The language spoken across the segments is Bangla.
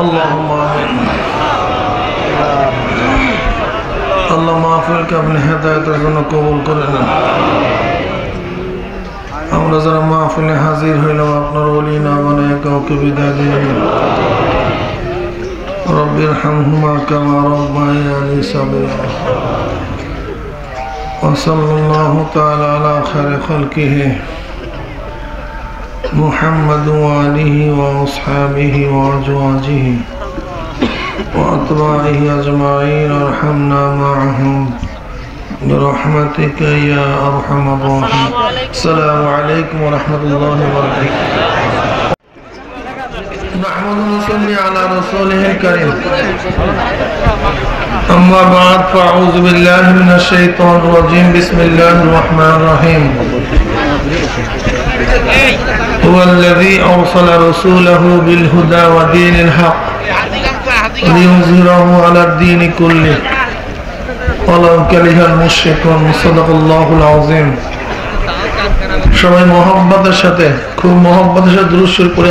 اللهم آمين আল্লাহ মাহফিলকে আপনি হেদায়েতের জন্য কবুল করে নেন। আমরা যারা মাহফিলে হাজির হইলাম আপনার ওলি না বানায় কাউকে বিদায় দিন। রব্বির হামহুমা কামা রব্বায়ানি সাগীরা। ওয়া সাল্লাল্লাহু তাআলা আলা খায়রি খালকিহি মুহাম্মাদ ওয়া আলিহি ওয়া আসহাবিহি ওয়া আজওয়াজিহি وأتباعه أجمعين وارحمنا معهم برحمتك يا أرحم الراحمين. السلام عليكم ورحمة الله وبركاته. نحمد ونصلي على رسوله الكريم. أما بعد فأعوذ بالله من الشيطان الرجيم. بسم الله الرحمن الرحيم. هو الذي أرسل رسوله بالهدى ودين الحق ليظهره على الدين كله ولو كره المشركون. صدق الله العظيم. সবাই মোহাম্মদের সাথে খুব মোহাম্মদের সাথে দুরূদ শরীফ পড়ে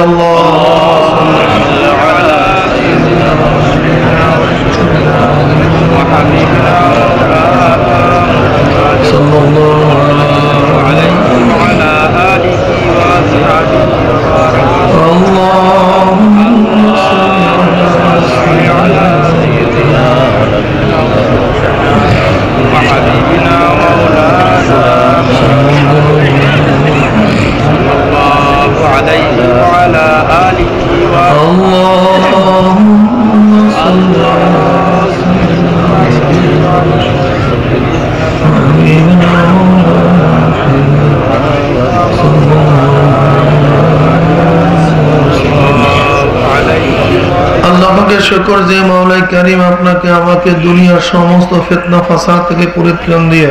শুকর যে মাওলাই কারীম আপনাকে আমাকে দুনিয়ার সমস্ত ফিতনা ফাসাদ থেকে পরিত্রাণ দিয়ে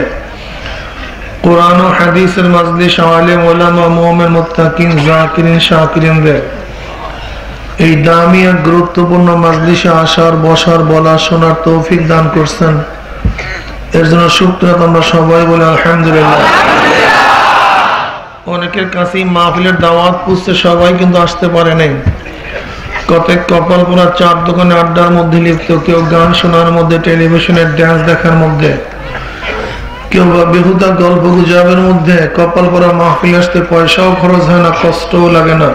কোরআন ও হাদিসের মাজলিস আলেম ওলামা মুমিন মুত্তাকিন যাকিরিন শাকিরিন দে এই দামি আর গুরুত্বপূর্ণ মাজলিসে আসার বসার বলা শোনার তৌফিক দান করছেন। এর জন্য শুকরিয়া আমরা সবাই বলি আলহামদুলিল্লাহ। অনেকের কাছে মাহফিলের দাওয়াত পুষছে, সবাই কিন্তু আসতে পারে নাই। কতক কপাল পোড়া চার দোকানে আড্ডার মধ্যে লিপ্ত, কেউ গান শোনার মধ্যে, টেলিভিশনের ড্যান্স দেখার মধ্যে, কেউ বা বেহুদা গল্প গুজবের মধ্যে। কপাল পোড়া মাহফিল আসতে পয়সাও খরচ হয় না, কষ্টও লাগে না,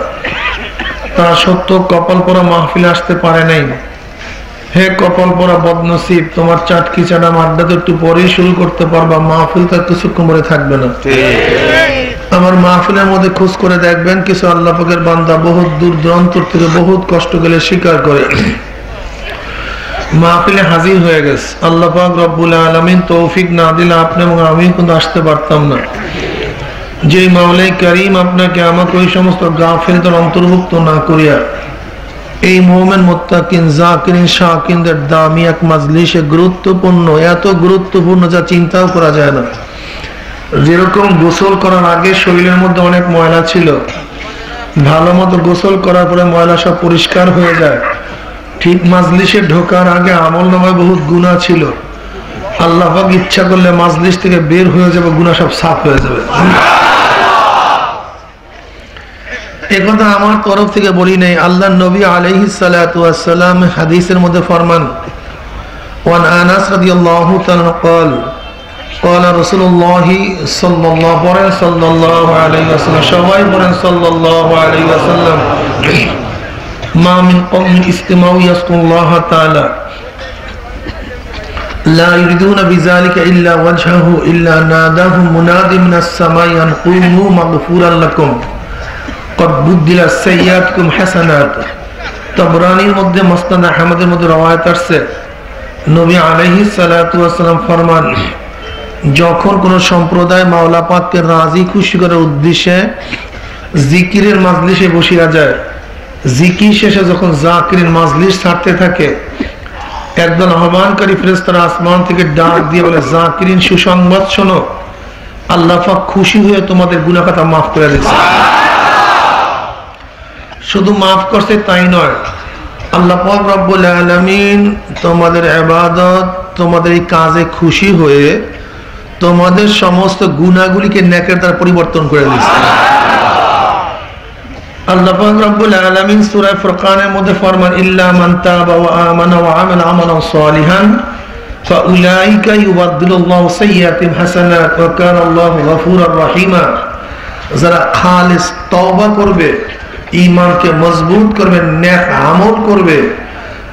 তা সত্ত্বেও কপাল পোড়া মাহফিল আসতে পারে নাই। হে কপাল পোড়া বদনসিব, তোমার চাটকি চাটাম আড্ডা তো একটু পরেই শুরু করতে পারবা, মাহফিল তো কিছুক্ষণ পরে থাকবে না। আমার মাহফিলের মধ্যে খোঁজ করে দেখবেন কিছু আল্লাহ পাকের বান্দা বহুত দূর দূরান্ত থেকে বহুত কষ্ট গেলে স্বীকার করে মাহফিলে হাজির হয়ে গেছে। আল্লাহ পাক রব্বুল আলামিন তৌফিক না দিলে আপনি এবং আমি কিন্তু আসতে পারতাম না। যে মাওলাই কারীম আপনাকে আমাকে ওই সমস্ত গাফিলদের অন্তর্ভুক্ত না করিয়া এই মুমিন মুত্তাকিন যাকিরিন শাকিরদের দামি এক মাজলিসে গুরুত্বপূর্ণ, এত গুরুত্বপূর্ণ যা চিন্তাও করা যায় না। যেরকম গোসল করার আগে শরীরের মধ্যে অনেক ময়লা ছিল, ভালো মতো গোসল করার পরে ময়লা সব পরিষ্কার হয়ে যায়, ঠিক মাজলিসে ঢোকার আগে আমলনামায় বহুত গুনাহ ছিল, আল্লাহ পাক ইচ্ছা করলে মাজলিস থেকে বের হয়ে যাবে, গুনাহ সব সাফ হয়ে যাবে। একথা আমার তরফ থেকে বলি নাই, আল্লাহর নবী আলাইহিস সালাতু ওয়াস সালাম হাদিসের মধ্যে ফরমান, ওয়ান আনাস রাদিয়াল্লাহু তাআলা قال قال رسول الله صلى الله عليه وسلم সবাই বলেন সাল্লাল্লাহু আলাইহি ওয়াসাল্লাম, মা মিন কওমিন ইসতিমাউ ইয়াসকুল্লাহ তাআলা লা ইরিদুনা বিযালিকা ইল্লা ওয়াজহাহু ইল্লা নাদাহুম মুনাদি মিনাস সামাই আন কুমু মাগফুরান লাকুম কদ বুদ্দিলা সাইয়্যাতুকুম হাসানাত। তাবরানীর মধ্যে, মুসনাদ আহমদের মধ্যে রওয়ায়াত আছে, নবী আলাইহিস সালাতু ওয়াস সালাম ফরমান, যখন কোন সম্প্রদায় মাওলা পাককে রাজি খুশি করার উদ্দেশ্যে জিকিরের মাজলিসে বসিয়া যায়, জিকির শেষে যখন যাকিরের মাজলিস ছাড়তে থাকে, একদল আহ্বানকারী ফেরেশতারা আসমান থেকে ডাক দিয়ে বলে, যাকিরিন সুসংবাদ শোনো, আল্লাহ পাক খুশি হয়ে তোমাদের গুনাহ খাতা মাফ করে দিয়েছে। শুধু মাফ করছে তাই নয়, আল্লাহ পাক রব্বুল আলামিন তোমাদের ইবাদত, তোমাদের এই কাজে খুশি হয়ে তোমাদের সমস্ত গুনাহগুলিকে নেকের দ্বারা পরিবর্তন করে দিয়েছে। আল্লাহ পাক রব্বুল আলামিন সূরা ফুরকানের মধ্যে ফরমান ইল্লা মান তাবা ওয়া আমানা ওয়া আমিলা আমালান সালিহান ফাউলাইকা ইউবাদদিলুল্লাহু সাইয়্যাতিহিম হাসানাত ওয়া কানা আল্লাহু গফুরার রহিমা। যারা খালিস তওবা করবে, ঈমানকে মজবুত করবে, নেক আমল করবে,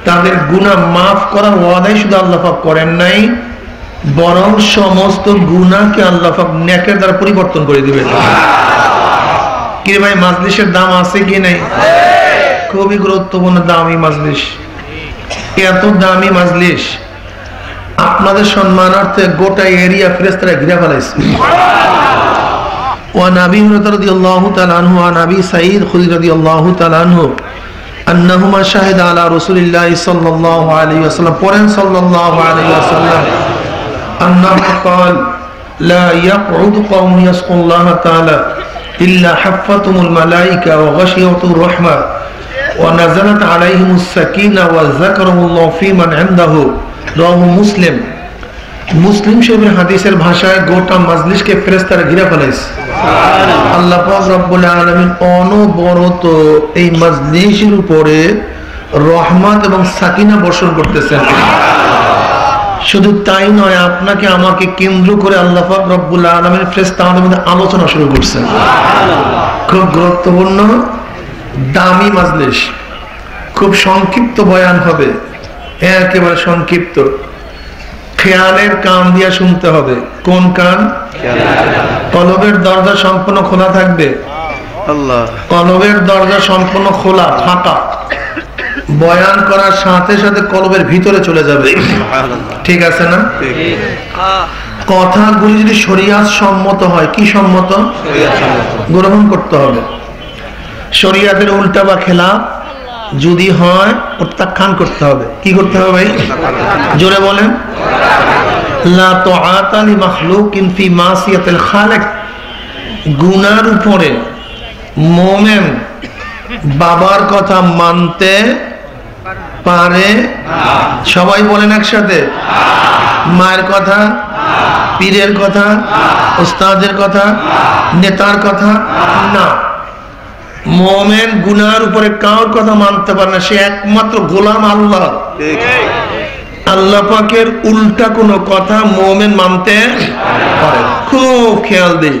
তাদের গুনাহ মাফ করার ওয়াদাই শুধু আল্লাহ পাক করেন নাই, বরং সমস্ত গুনাহকে আল্লাহ পাক নেকের দ্বারা পরিবর্তন করে দিবেন। কি ভাই, মাজলিসের দাম আছে কি নাই? খুবই গুরুত্বপূর্ণ দামি মাজলিস। এত দামি মাজলিস আপনাদের সম্মানার্থে গোটা এরিয়া ফেরেশতারা ঘিরে ফেলাইছে। ওয়া নবী রাদিয়াল্লাহু তাআলা আনহু ওয়া নবী সাঈদ খুদরি রাদিয়াল্লাহু তাআলা আনহু আন্নাহুমা শাহিদা আলা রাসূলিল্লাহ সাল্লাল্লাহু আলাইহি ওয়াসাল্লাম, পড়েন সাল্লাল্লাহু আলাইহি ওয়াসাল্লাম, আন্নাহু ক্বাল লা ইয়াকউদু কওমুন ইয়াসকুল্লাহ তাআলা ইল্লা হাফাতুমুল মালায়েকা ওয়া গাশিয়াতুর রাহমা ওয়া নাযালাত আলাইহিমুস সাকিনা ওয়া যাকারুল্লাহু ফীমান ইনদাহু। রাওয়াহু মুসলিম। মুসলিম শরীফের হাদিসের ভাষায় গোটা মাজলিসকে ফেরেশতারা ঘিরে ফেলাইছে। আল্লাহ পাক রব্বুল আলামিন অনবরত এই মাজলিসের উপরে রহমত এবং সাকিনা বর্ষণ করতেছেন। শুধু তাই নয়, আপনাকে আমাকে কেন্দ্র করে আল্লাহ পাক রব্বুল আলামিন ফেরেশতা আমাদের মধ্যে আলোচনা শুরু করছেন। খুব গুরুত্বপূর্ণ দামি মাজলিস, খুব সংক্ষিপ্ত বয়ান হবে, একেবারে সংক্ষিপ্ত। খেয়ালের কান দিয়া শুনতে হবে। কোন কান? কলবের দরজা সম্পূর্ণ খোলা থাকবে। কলবের দরজা সম্পূর্ণ খোলা, ফাঁকা। বয়ান করার সাথে সাথে কলবের ভিতরে চলে যাবে। ঠিক আছে না? কথাগুলি যদি শরিয়াত সম্মত হয়, কি সম্মত? গ্রহণ করতে হবে। শরিয়াতের উল্টা বা খেলাফ যদি হয় প্রত্যাখ্যান করতে হবে। কি করতে হবে ভাই? জোরে বলেন। লা তাআতা লি মাখলুকিন ফি মাসিয়াতিল খালিক। গুনার উপরে মুমিন বাবার কথা মানতে পারে না। সবাই বলেন একসাথে। মায়ের কথা, পীরের কথা, উস্তাদের কথা, নেতার কথা না। মুমিন গুনার উপরে কার কথা মানতে পারে না, সে একমাত্র গোলাম আল্লাহ। আল্লাহ পাকের উল্টা কোনো কথা মুমিন মানতে পারে। খুব খেয়াল দিই।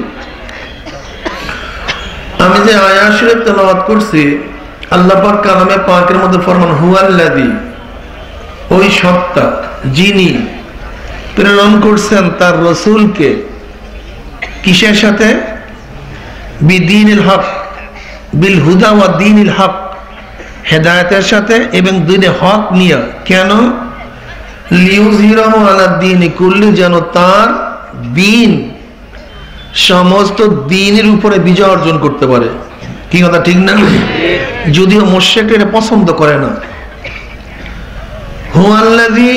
আমি যে আয়াত শরীফ তেলাওয়াত করছি, আল্লাহ পাক কালামে পাকের মধ্যে ফরমান হুয়াল্লাযী, ওই সত্তা যিনি প্রেরণ করছেন তার রাসূলকে কিসের সাথে? বিদীনিল হক, বিল হুদা ওয়া দীনিল হক, হেদায়েতের সাথে এবং দ্বীনে হক নিয়ে। কেন? লিউযহিরাহু আলা দ্বীনি কুল্লি, যেন তার দ্বীন সমস্ত দ্বীনের উপরে বিজয় অর্জন করতে পারে। কি কথা ঠিক না? যদিও মুশরিকরা পছন্দ করে না। হুয়াল্লাযী,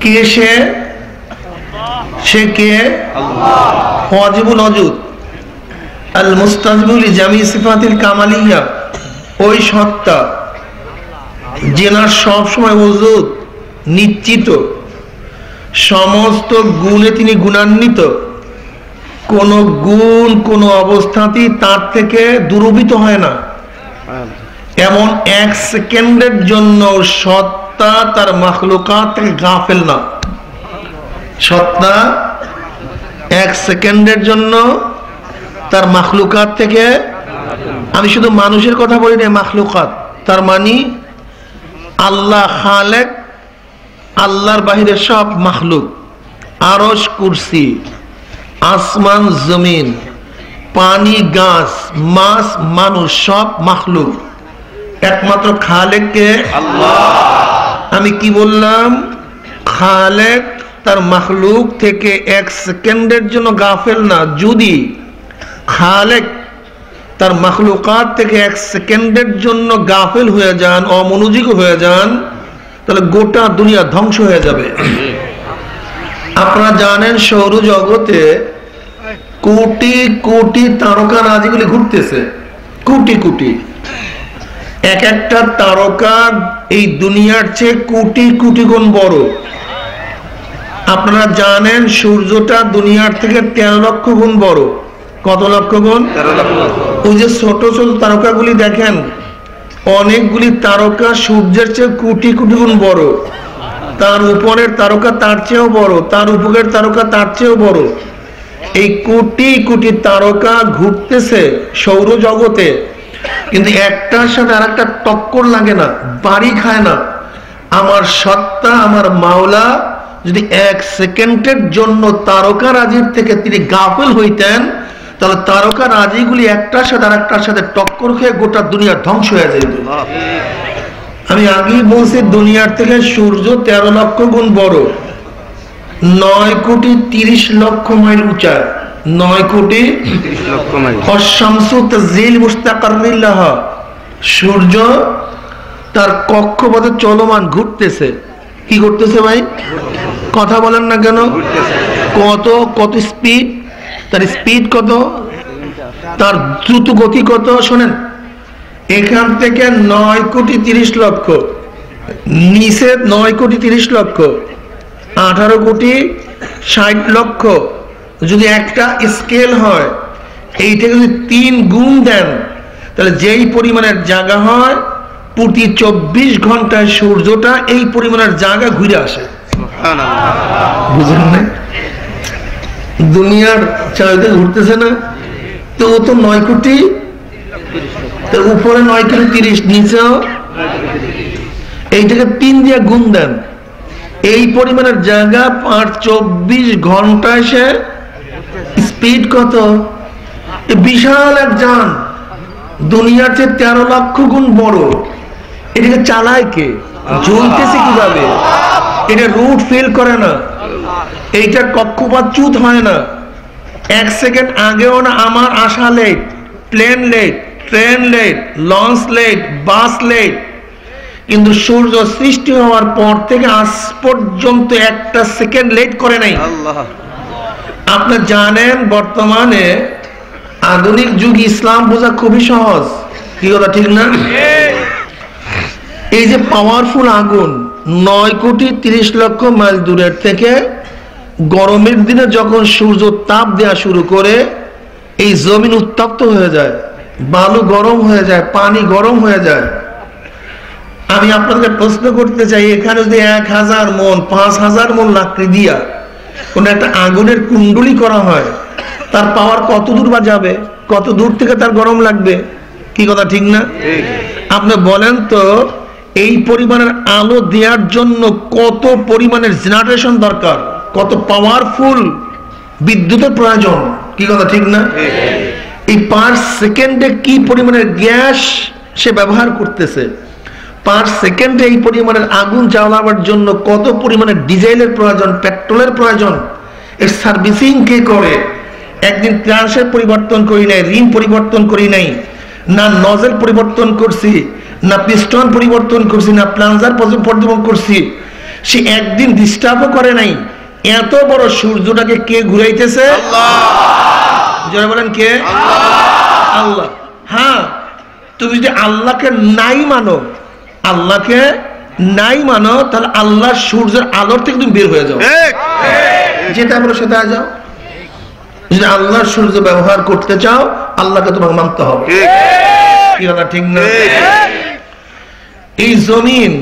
কে সে? সে কে? আল্লাহ। ওয়াজিবুল ওজুদ আল মুস্তাজিবু লিজামি সিফাতিল কামালিয়া, ওই সত্তা যেনার সব সময় ওজুদ নিশ্চিত, সমস্ত গুণে তিনি গুণান্বিত, কোন গুণ কোন অবস্থাতেই তার থেকে দুরূপিত হয় না। এমন এক সেকেন্ডের জন্য সত্তা তার মাখলুকাত থেকে গাফেল না। সত্তা এক সেকেন্ডের জন্য তার মাখলুকাত থেকে, আমি শুধু মানুষের কথা বলি না, মাখলুকাত তার মানে আল্লাহ খালেক, আল্লাহর বাহিরে সব মাখলুক, আরশ, কুরসি, আসমান, জমিন, পানি, গাছ, মাছ, মানুষ, সব মাখলুক। একমাত্র খালেককে আল্লাহ। আমি কি বললাম? খালেক তার মাখলুক থেকে এক সেকেন্ডের জন্য গাফেল না। যদি খালেক তার মাখলুকাত থেকে এক সেকেন্ডের জন্য গাফেল হয়ে যান, অমনোযোগী হয়ে যান, তাহলে গোটা দুনিয়া ধ্বংস হয়ে যাবে। আপনারা জানেন সৌরজগতে কোটি কোটি তারকা রাজিগুলি ঘুরতেছে, কোটি কোটি। এক একটা তারকা এই দুনিয়ার চেয়ে কোটি কোটি গুণ বড়। আপনারা জানেন সূর্যটা দুনিয়ার থেকে 13 লক্ষ গুণ বড়। কত লক্ষ গুণ? 13 লক্ষ। ওই যে ছোট ছোট তারকাগুলি দেখেন, অনেকগুলি তারকা সূর্যের চেয়ে কোটি কোটি গুণ বড়, তার উপরের তারকা তার চেয়েও বড়, তার উপরের তারকা তার চেয়েও বড়। এই কোটি কোটি তারকা ঘুরতেছে সৌরজগতে, কিন্তু একটার সাথে আর একটা টক্কর লাগে না, বাড়ি খায় না। আমার সত্তা, আমার মাওলা যদি 1 সেকেন্ডের জন্য তারকা রাজির থেকে তিনি গাফেল হইতেন, তাহলে তারকা রাজিগুলি একটার সাথে আর একটার সাথে টক্কর খেয়ে গোটা দুনিয়া ধ্বংস হয়ে যেত। আমি আগেই বলছি, দুনিয়ার থেকে সূর্য 13 লক্ষ গুণ বড়, 9 কোটি 30 লক্ষ মাইল উঁচা, 9 কোটি 30 লক্ষ মাইল। অশামসু তাজিল মুস্তাকাররিল লাহা, সূর্য তার কক্ষপথে চলমান ঘুরতেছে। কি করতেছে ভাই? কথা বলেন না কেন? কত কত স্পিড, তার স্পিড কত, তার দ্রুত গতি কত শোনেন। এখান থেকে 9 কোটি 30 লক্ষ, নিচে 9 কোটি 30 লক্ষ, 18 কোটি 60 লক্ষ। যদি একটা স্কেল হয়, এইটাকে যদি 3 গুণ দেন, তাহলে যেই পরিমাণের জায়গা হয়, প্রতি 24 ঘন্টায় সূর্যটা এই পরিমাণের জায়গা ঘুরে আসে। বুঝলেন না? দুনিয়ার চারিদিকে ঘুরতেছে না, তো ও তো 9 কোটি, তো উপরে 9 কোটি 30, নিচেও এইটাকে 3 দিয়ে গুণ দেন, এই পরিমাণের জায়গা 24 ঘন্টায় সে স্পিড কত? বিশাল এক যান, দুনিয়ার চেয়ে 13 লক্ষ গুণ বড়। এটাকে চালায় কে? জ্বলতেছে কিভাবে? এটা রুট ফেল করে না, এইটা কক্ষপথ চ্যুত হয় না। 1 সেকেন্ড আগেও না আমার আসা late, plane late, train late, launch late, bus late, কিন্তু সূর্য সৃষ্টি হওয়ার পর থেকে আজ পর্যন্ত 1টা সেকেন্ড লেট করে নাই। আপনি জানেন বর্তমানে আধুনিক যুগ, ইসলাম বোঝা খুবই সহজ। কি কথা ঠিক না? এই যে পাওয়ারফুল আগুন 9 কোটি 30 লক্ষ মাইল দূরের থেকে গরমের দিনে যখন সূর্য তাপ দেওয়া শুরু করে, এই জমিন উত্তপ্ত হয়ে যায়, বালু গরম হয়ে যায়, পানি গরম হয়ে যায়। আমি আপনাদের প্রশ্ন করতে চাই, এখানে যদি 1000 মন 5000 মন লাকড়ি দিয়া কোন একটা আগুনের কুণ্ডলি করা হয়, তার পাওয়ার কত দূর বা যাবে, কত দূর থেকে তার গরম লাগবে? কি কথা ঠিক না? আপনি বলেন তো, এই পরিমাণের আলো দেওয়ার জন্য কত পরিমাণের জেনারেশন দরকার, কত পাওয়ারফুল বিদ্যুতের প্রয়োজন? কি কথা ঠিক না? এই 5 সেকেন্ডে কি পরিমাণের গ্যাস সে ব্যবহার করতেছে, 5 সেকেন্ডে এই পরিমাণের আগুন জ্বালাবার জন্য কত পরিমাণের ডিজেলের প্রয়োজন, পেট্রোলের প্রয়োজন, এর সার্ভিসিং কে করে? একদিন ক্রান্সের পরিবর্তন করি নাই, রিং পরিবর্তন করি নাই, না নজেল পরিবর্তন করছি, না পিস্টন পরিবর্তন করছি, না প্লাঞ্জার পরিবর্তন করছি, সে একদিন ডিস্টার্বও করে নাই। এত বড় সূর্যটাকে কে ঘুরাইতেছে? আল্লাহ। যারা বলেন কে? আল্লাহ। হ্যাঁ, তুমি যদি আল্লাহকে নাই মানো, আল্লাহকে নাই মানো, তাহলে আল্লাহ সূর্যের আলোর থেকে তুমি বের হয়ে যাও, যেটা বলো সেটা যাও। যদি আল্লাহর সূর্য ব্যবহার করতে চাও, আল্লাহকে তোমাকে মানতে হবে। কি কথা ঠিক না? এই জমিন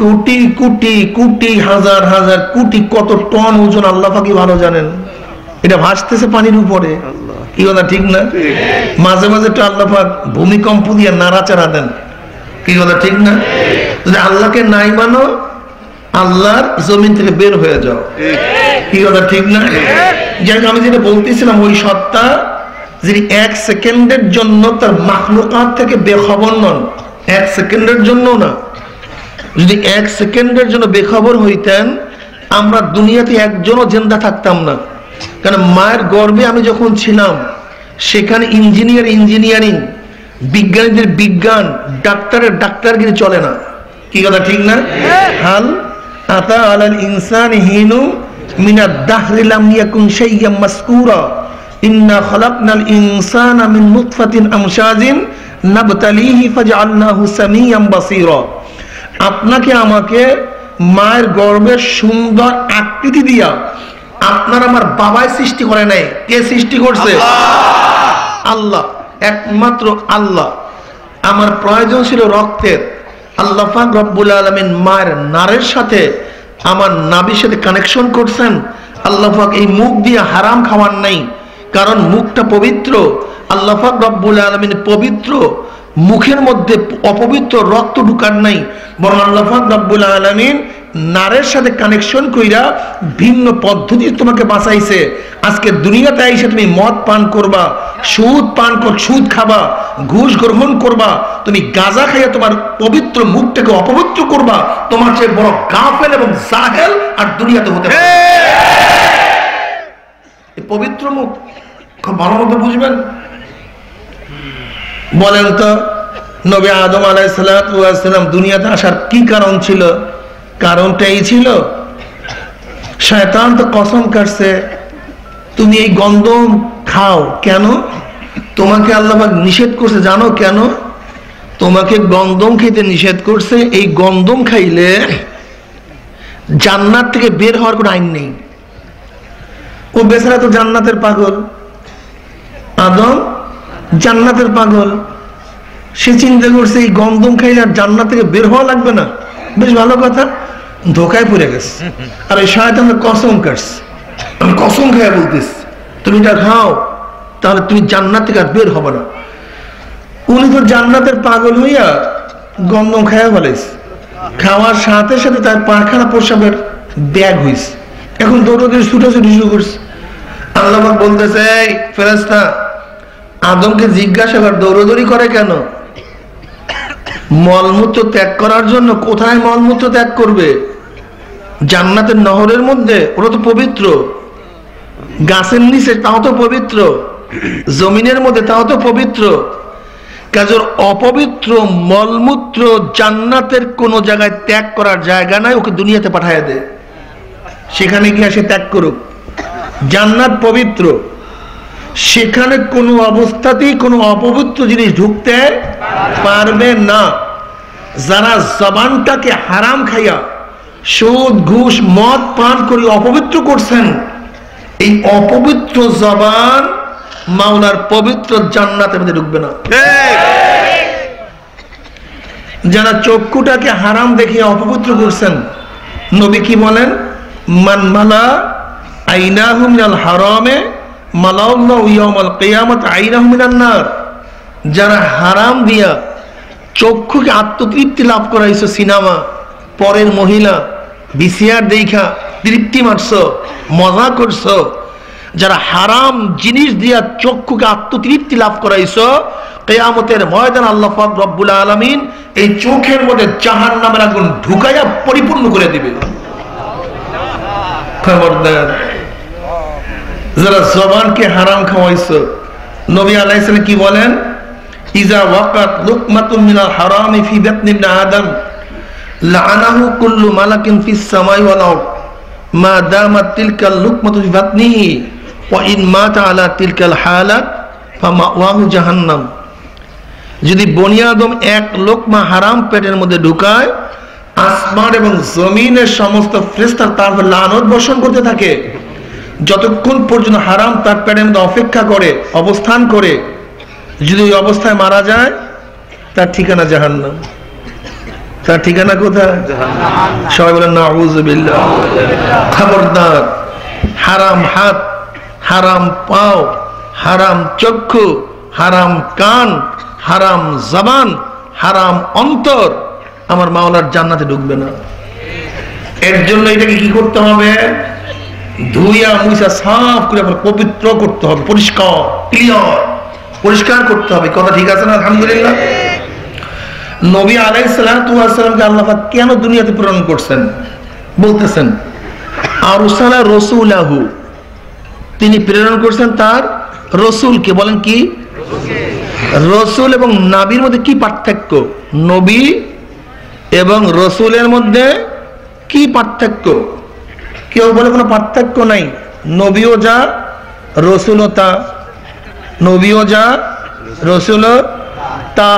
কোটি কোটি কোটি হাজার হাজার কোটি কত টন ওজন আল্লাহ পাকি ভালো জানেন। এটা ভাসতেছে পানির উপরে। কি কথা ঠিক না? মাঝে মাঝে তো আল্লাহ পাক ভূমিকম্প দিয়ে নাড়াচাড়া দেন। কি কথা ঠিক না? যদি আল্লাহকে নাই মানো, আল্লাহর জমিন থেকে বের হয়ে যাও। কি কথা ঠিক না? যাই আমি যেটা বলতেছিলাম, ওই সত্তা যিনি 1 সেকেন্ডের জন্য তার মাখলুকাত থেকে বেখবর নন, 1 সেকেন্ডের জন্য না। যদি 1 সেকেন্ডের জন্য বেখবর হইতেন, আমরা দুনিয়াতে একজনও জিন্দা থাকতাম না। কারণ মায়ের গর্ভে আমি যখন ছিলাম, সেখানে ইঞ্জিনিয়ারিং, বিজ্ঞানীদের বিজ্ঞান, ডাক্তারের ডাক্তারগিরি চলে না। কি কথা ঠিক না? হাল আতা আলাল ইনসান হিনু মিনাদ দাহরি লাম ইয়াকুন শাইয়্যাম মাসকুরা ইন্না খালাকনাল ইনসানা মিন নুতফাতিন আমশাজিন নাবতালিহি ফাজআলনাহু সামিয়াম বাসীরা। আপনাকে আমাকে মায়ের গর্ভের সুন্দর আকৃতি দিয়া আপনার আমার বাবাই সৃষ্টি করে নাই। কে সৃষ্টি করছে? আল্লাহ। একমাত্র আল্লাহ। আমার প্রয়োজন ছিল রক্তের, আল্লাহ পাক রব্বুল আলামিন মায়ের নারের সাথে আমার নাভির সাথে কানেকশন করছেন। আল্লাহ পাক এই মুখ দিয়ে হারাম খাওয়ার নাই, কারণ মুখটা পবিত্র। আল্লাহ পাক রব্বুল আলামিন পবিত্র, মুখের মধ্যে অপবিত্র রক্ত ঢুকার নাই, বরং আল্লাহ পাক রব্বুল আলামিন নারের সাথে কানেকশন কইরা ভিন্ন পদ্ধতি তোমাকে বাঁচাইছে। আজকে দুনিয়াতে এসে তুমি মদ পান করবা, সুদ খাবা, ঘুষ গ্রহণ করবা, তুমি গাঁজা খাইয়া তোমার পবিত্র মুখটাকে অপবিত্র করবা। তোমার চেয়ে বড় গাফেল এবং জাহেল আর দুনিয়াতে হতে পারে। পবিত্র মুখ খুব ভালো মতো বুঝবেন। বলেন তো, নবী আদম আলাইহিস সালাম দুনিয়াতে আসার কি কারণ ছিল? কারণটা এই ছিল, শয়তান তো কসম কাটছে তুমি এই গন্ধম খাও। কেন? তোমাকে আল্লাহ পাক নিষেধ করছে, জানো কেন? তোমাকে গন্ধম খেতে নিষেধ করছে। এই গন্ধম খাইলে জান্নাত থেকে বের হওয়ার কোনো আইন নেই। ও বেচারা তো জান্নাতের পাগল, আদম জান্নাতের পাগল। সে চিন্তা করছে এই গন্ধম খাইলে আর জান্নাত থেকে বের হওয়া লাগবে না। বেশ ভালো কথা, ধোকায় পড়ে গেছে। আর এই শয়তান কসম কাটছে, আমি কসম খাইয়া বলতেছি তুমি এটা খাও, তাহলে তুমি জান্নাত থেকে আর বের হবে না। উনি তো জান্নাতের পাগল হইয়া গন্ধম খাইয়া ফেলেছে। খাওয়ার সাথে সাথে তার পায়খানা প্রসাবের ব্যাগ হয়েছে। এখন দৌড়াদৌড়ি ছুটাছুটি শুরু করছে। আল্লাহ পাক বলতেছে, এই ফেরেশতা, আদমকে জিজ্ঞাসা কর দৌড়াদৌড়ি করে কেন? মলমূত্র ত্যাগ করার জন্য। কোথায় মলমূত্র ত্যাগ করবে? জান্নাতের নহরের মধ্যে, ওরা তো পবিত্র। গাছের নিচে, তাও তো পবিত্র। জমিনের মধ্যে, তাও তো পবিত্র। কাজের অপবিত্র মলমূত্র জান্নাতের কোন জায়গায় ত্যাগ করার জায়গা নাই, ওকে দুনিয়াতে পাঠায় দে, সেখানে গিয়ে সে ত্যাগ করুক। জান্নাত পবিত্র, সেখানে কোনো অবস্থাতেই কোনো অপবিত্র জিনিস ঢুকতে পারবে না। যারা জবানটাকে হারাম খাইয়া সুদ ঘুষ মদ পান করে অপবিত্র করছেন, এই অপবিত্র জবান মাওলার পবিত্র জান্নাতের মধ্যে ঢুকবে না। যারা চক্ষুটাকে হারাম দেখিয়ে অপবিত্র করছেন, নবী কি বলেন? মান মালা আইনাহু মিনাল হারামে মালাউল্লাহু ইয়াউমাল কিয়ামাত আইনাহু মিনান নার। যারা হারাম দিয়া চক্ষুকে আত্মতৃপ্তি লাভ করাইছো, সিনেমা, পরের মহিলা, ভিসিআর দেখা তৃপ্তি মারছো, মজা করছো, যারা হারাম জিনিস দিয়া চক্ষুকে আত্মতৃপ্তি লাভ করাইছো, কিয়ামতের ময়দান আল্লাহ পাক রব্বুল আলামিন এই চোখের মধ্যে জাহান্নামের আগুন ঢুকাইয়া পরিপূর্ণ করে দিবে। খবরদার, যারা জবানকে হারাম খাওয়াইছো, নবী আলাইহিস সালাম কি বলেন? ইজা ওয়াকাত লুকমাতুন মিনাল হারামি ফি বাতনি ইবনে আদম লাআনাহু কুল্লু মালাকিন ফিস সামাই ওয়াল আরদ মা দামাত তিলকাল লুকমাতু ফি বাতনিহি ওয়া ইন মাতা আলা তিলকাল হালাত ফামাওয়াহু জাহান্নাম। যদি বনি আদম এক লোকমা হারাম পেটের মধ্যে ঢুকায়, আসমান এবং জমিনের সমস্ত ফেরেশতা তার উপর লানত বর্ষণ করতে থাকে যতক্ষণ পর্যন্ত হারাম তার পেটের মধ্যে অপেক্ষা করে, অবস্থান করে। যদি ওই অবস্থায় মারা যায়, তার ঠিকানা জাহান্নাম। তার ঠিকানা কোথায়? সবাই বলেন নাউযুবিল্লাহ। খবরদার, হারাম হাত, হারাম পাও, হারাম চক্ষু, হারাম কান, হারাম জবান, হারাম অন্তর আমার মাওলার জান্নাতে ঢুকবে না। এর জন্য এটাকে কি করতে হবে? ধুইয়া মুইসা সাফ করে পবিত্র করতে হবে, পরিষ্কার, ক্লিয়ার, পরিষ্কার করতে হবে। কথা ঠিক আছে না? আলহামদুলিল্লাহ। নবী আলাইহিস সালাতু ওয়াস সালামকে আল্লাহ পাক কেন দুনিয়াতে প্রেরণ করছেন? বলতেছেন আরসালা রাসূলাহু, তিনি প্রেরণ করছেন তার রাসূলকে। বলেন কি? রাসূল এবং নবীর মধ্যে কি পার্থক্য? নবী এবং রাসূলের মধ্যে কি পার্থক্য? কেউ বলে কোনো পার্থক্য নাই। নবীও যা, রাসূলও তা। নবীও যা, রাসূলও তা।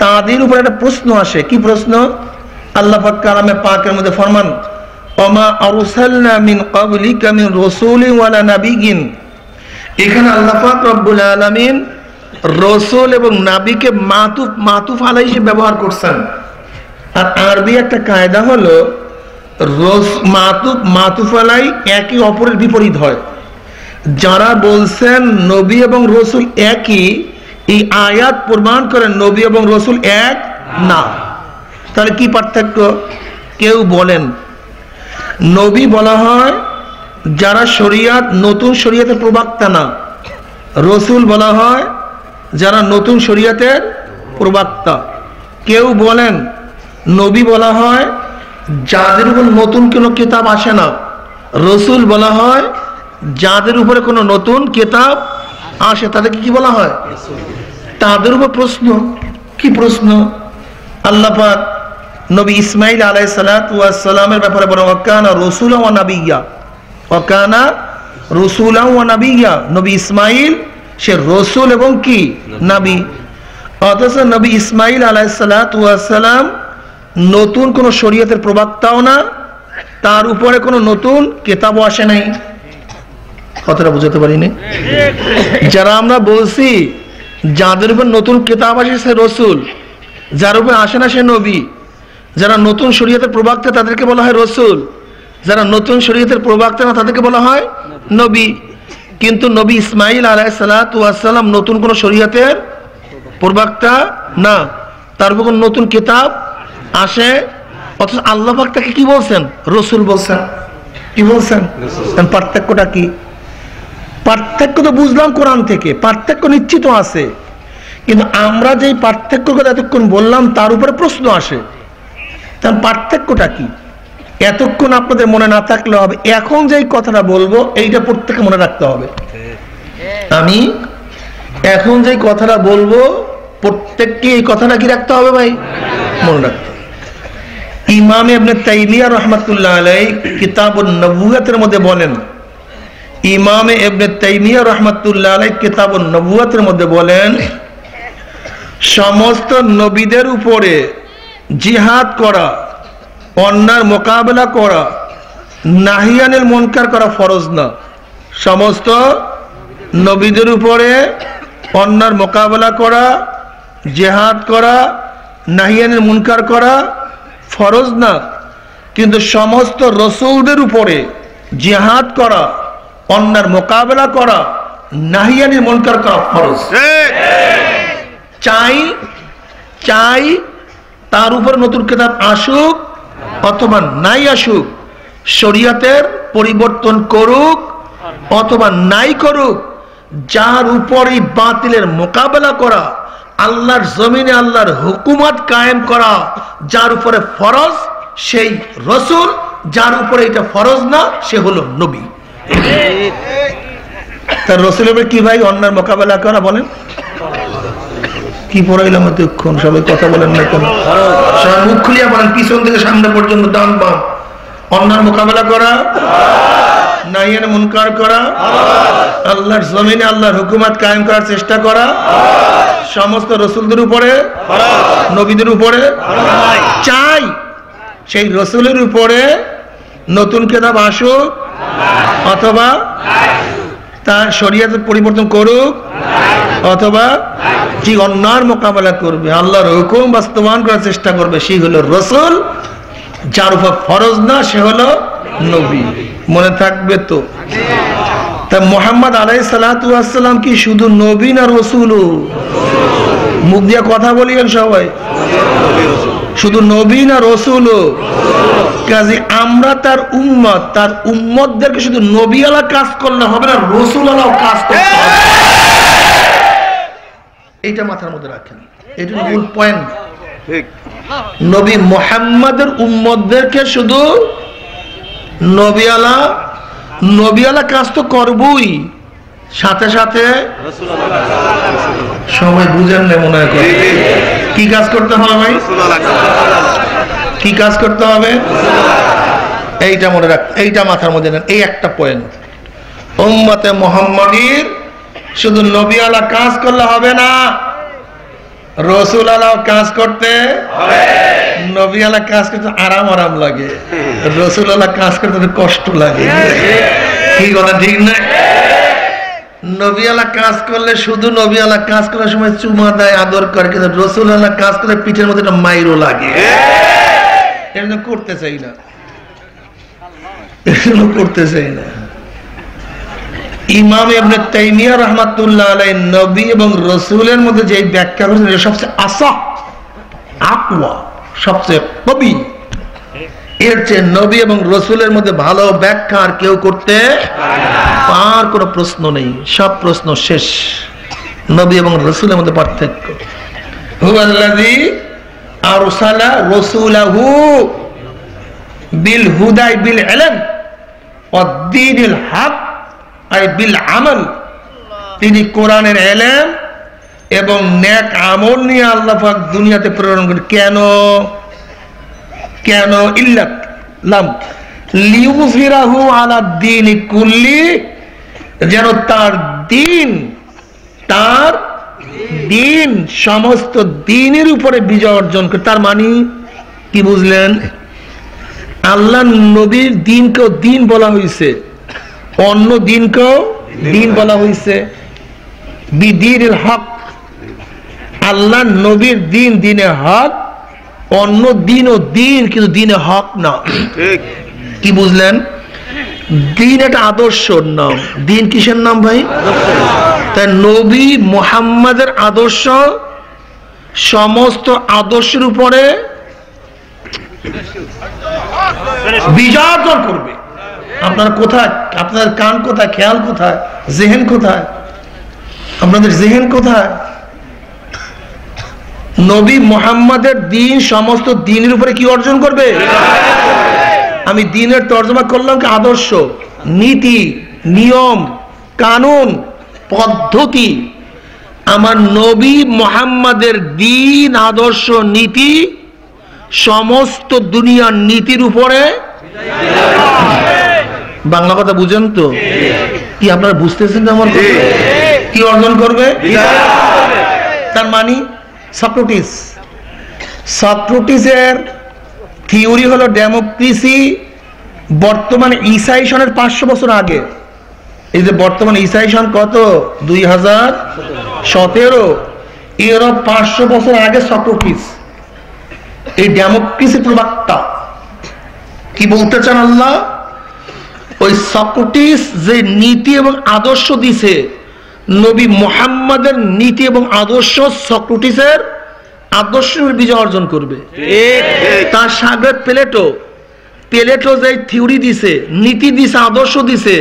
তাদের উপর একটা প্রশ্ন আসে। কি প্রশ্ন? আল্লাহ পাক কালামে পাকের মধ্যে ফরমান, ওমা আরসালনা মিন ক্বাবলিকা মিন রাসূলিন ওয়ালা নাবিয়্যিন। এখানে আল্লাহ পাক রব্বুল আলামিন রসুল এবং নাবিকে মাতুফ আলাই হিসেবে ব্যবহার করছেন। আর আরবি একটা কায়দা হলো মাতুফ আলাই একে অপরের বিপরীত হয়। যারা বলছেন নবী এবং রসুল একই, এই আয়াত প্রমাণ করেন নবী এবং রসুল এক না। তাহলে কি পার্থক্য? কেউ বলেন নবী বলা হয় যারা শরিয়াত নতুন শরিয়াতের প্রবক্তা না, রসুল বলা হয় যারা নতুন শরিয়াতের প্রবক্তা। কেউ বলেন নবী বলা হয় যাদের উপর নতুন কোনো কিতাব আসে না, রসুল বলা হয় যাদের উপরে কোনো নতুন কিতাব আসে তাদেরকে কি বলা হয়? তাদের উপর প্রশ্ন। কি প্রশ্ন? আল্লাহ পাক নবী ইসমাইল আলাইহিস সালাতু ওয়াস সালামের ব্যাপারে বলেন ওয়াকানা রাসূলান ওয়া নাবিয়্যা, ওয়াকানা রাসূলান ওয়া নাবিয়্যা। নবী ইসমাইল সে রসুল এবং কি নবী। অথচ নবী ইসমাইল আলাইহিস সালাতু ওয়াস সালাম নতুন কোন শরীয়তের প্রবক্তাও না, তার উপরে কোনো নতুন কিতাবও আসে নাই। কথাটা বুঝাতে পারিনি? যারা আমরা বলছি যাদের উপর নতুন কিতাব আসে সে রসুল, যার উপর আসে না সে নবী। যারা নতুন শরীয়তের প্রবক্তা তাদেরকে বলা হয় রসুল, যারা নতুন শরীয়তের প্রবক্তা না তাদেরকে বলা হয় নবী। কিন্তু নবী ইসমাইল আলাইহিস সালাতু ওয়াস সালাম নতুন কোন শরীয়তের প্রবক্তা না, তার উপর নতুন কিতাব আসে, অথচ আল্লাহ পাক তাকে কি বলছেন? রসুল বলছেন। কি বলছেন? পার্থক্যটা কি? পার্থক্য তো বুঝলাম কোরআন থেকে, পার্থক্য নিশ্চিত আছে, কিন্তু আমরা যেই পার্থক্য কথা এতক্ষণ বললাম তার উপরে প্রশ্ন আসে। তার পার্থক্যটা কি? এতক্ষণ আপনাদের মনে না থাকলে হবে, এখন যেই কথাটা বলবো এইটা প্রত্যেকে মনে রাখতে হবে। আমি এখন যেই কথাটা বলবো প্রত্যেককে এই কথাটা কি রাখতে হবে ভাই? মনে রাখতে হবে। ইমাম ইবনে তাইমিয়া রাহমাতুল্লাহ আলাইহি কিতাবুন নবুওয়াতের মধ্যে বলেন, ইমাম ইবনে তাইমিয়া রাহমাতুল্লাহ আলাইহি কিতাবুন নবুওয়াতের মধ্যে বলেন সমস্ত নবীদের উপরে জিহাদ করা, অন্যায়ের মোকাবেলা করা, নাহিয়ানিল মুনকার করা ফরজ না। সমস্ত নবীদের উপরে অন্যায়ের মোকাবেলা করা, জিহাদ করা, নাহিয়ানিল মুনকার করা ফরজ না, কিন্তু সমস্ত রসুলদের উপরে জিহাদ করা, অন্যায়ের মোকাবেলা করা, নাহিয়ানিল মুনকার করা ফরজ। চাই তার উপর নতুন কিতাব আসুক অথবা নাই আসুক, শরীয়তের পরিবর্তন করুক অথবা নাই করুক, যার উপরই বাতিলের মোকাবেলা করা, আল্লাহর জমিনে আল্লাহর হুকুমত কায়েম করা যার উপরে ফরজ সেই রসুল, যার উপরে এটা ফরজ না সে হলো নবী। তার রসুলের উপরে কি ভাই অন্যায়ের মোকাবেলা করা? বলেন কি পড়াইলাম এতক্ষণ? সবাই কথা বলেন না কেন? সবাই মুখ খুলিয়া বলেন, পিছন থেকে সামনে পর্যন্ত ডান বাম। অন্যায়ের মোকাবেলা করা, নাহিয়ান মুনকার করা, আল্লাহর জমিনে আল্লাহর হুকুমত কায়েম করার চেষ্টা করা, সমস্ত রসুলদের উপরে, নবীদের উপরে। চাই সেই রসুলের উপরে নতুন কিতাব আসুক অথবা তার শরীয়তের পরিবর্তন করুক অথবা যে অন্যায়ের মোকাবেলা করবে, আল্লাহর হুকুম বাস্তবায়ন করার চেষ্টা করবে, সেই হলো রসুল। যার উপর ফরজ না সে হলো নবী। মনে থাকবে তো? তা মুহাম্মদ আলাইহিস সালাতু ওয়াস সালাম কি শুধু নবী না রসুল? মুখ দিয়ে কথা বলিয়েন সবাই, শুধু নবী না রসুল? কাজে আমরা তার উম্মত, তার উম্মতদেরকে শুধু নবীওয়ালা কাজ করলে হবে না, রসুলওয়ালাও কাজ করতে হবে। এইটা মাথার মধ্যে রাখেন, এটা মূল পয়েন্ট। নবী মুহাম্মাদের উম্মতদেরকে শুধু নবীওয়ালা কাজ তো করবই, সাথে সাথে সবাই বুঝেন না মনে হয় কি কাজ করতে হবে ভাই? কি কাজ করতে হবে? এইটা মনে রাখ, এইটা মাথার মধ্যে নেন। এই একটা পয়েন্ট, উম্মতে মুহাম্মাদীর শুধু নবীওয়ালা কাজ করলে হবে না, রসুলওয়ালা কাজ করতে হবে। নবীওয়ালা কাজ করতে আরাম লাগে, রসুলওয়ালা কাজ করতে কষ্ট লাগে। কি কথা ঠিক না? নবীওয়ালা কাজ করলে শুধু নবীওয়ালা কাজ করার সময় চুমা দেয়, আদর করে, কিন্তু রাসূলওয়ালা কাজ করলে পিঠের মধ্যে একটা মাইরও লাগে। এজন্য করতে চাই না, এজন্য করতে চাই না। ইমাম ইবনে তাইমিয়া রাহমাতুল্লাহ আলাইহি নবী এবং রাসূলের মধ্যে যে ব্যাখ্যা করেছেন এটা সবচেয়ে আসাহ, আকওয়া, সবচেয়ে কবি। এর চেয়ে নবী এবং রাসূলের মধ্যে ভালো ব্যাখ্যা আর কেউ করতে আর কোনো প্রশ্ন নেই, সব প্রশ্ন শেষ। নবী এবং রাসূলের মধ্যে পার্থক্য। হুয়াল্লাযী আরসালা রাসূলাহু বিল হুদাই বিল ইলম ওয়াদ দীনিল হক আই বিল আমল। তিনি কোরআনের ইলম এবং নেক আমল নিয়ে আল্লাহ পাক দুনিয়াতে প্রেরণ করেন। কেন? কেন? ইল্লাত লাম লিউযহিরাহু আলা দ্বীনি কুল্লি, যেন তার দিন সমস্ত দিনের উপরে বিজয় অর্জন করে। তার মানে কি বুঝলেন? আল্লাহ নবীর দিনকেও দিন বলা হয়েছে, অন্য দিনকেও দিন বলা হয়েছে। বিদীনিল হক, আল্লাহ নবীর দিন দিনে হক, অন্য দিনও দিন কিন্তু দিনে হক না। কি বুঝলেন? দিন একটা আদর্শর নাম। দিন কিসের নাম ভাই? তাই নবী মুহাম্মাদের আদর্শ সমস্ত আদর্শের উপরে বিজয় অর্জন করবে। আপনারা কোথায়? আপনাদের কান কোথায়? খেয়াল কোথায়? জেহেন কোথায়? আপনাদের জেহেন কোথায়? নবী মুহাম্মাদের দিন সমস্ত দিনের উপরে কি অর্জন করবে? আমি দিনের তর্জমা করলাম কি আদর্শ, নীতি, নিয়ম, কানুন, পদ্ধতি। আমার নবী মুহাম্মাদের দিন, আদর্শ, নীতি সমস্ত দুনিয়ার নীতির উপরে। বাংলা কথা বুঝেন তো? কি আপনারা বুঝতেছেন আমার কি অর্জন করবে? তার মানে সক্রেটিসের থিওরি হলো ডেমোক্রেসি। বর্তমানে ঈসাই সনের 500 বছর আগে, এই যে বর্তমানে ঈসাই সন কত? 2017। এর 500 বছর আগে সক্রেটিস এই ডেমোক্রেসি প্রবক্তা। কি বলতে চান আল্লাহ? ওই সক্রেটিস যে নীতি এবং আদর্শ দিছে, নবী মুহাম্মাদের নীতি এবং আদর্শ সক্রেটিসের আদর্শের বিজয় অর্জন করবে। তার সাগর প্লেটো যে থিওরি দিছে, নীতি দিছে, আদর্শ দিছে,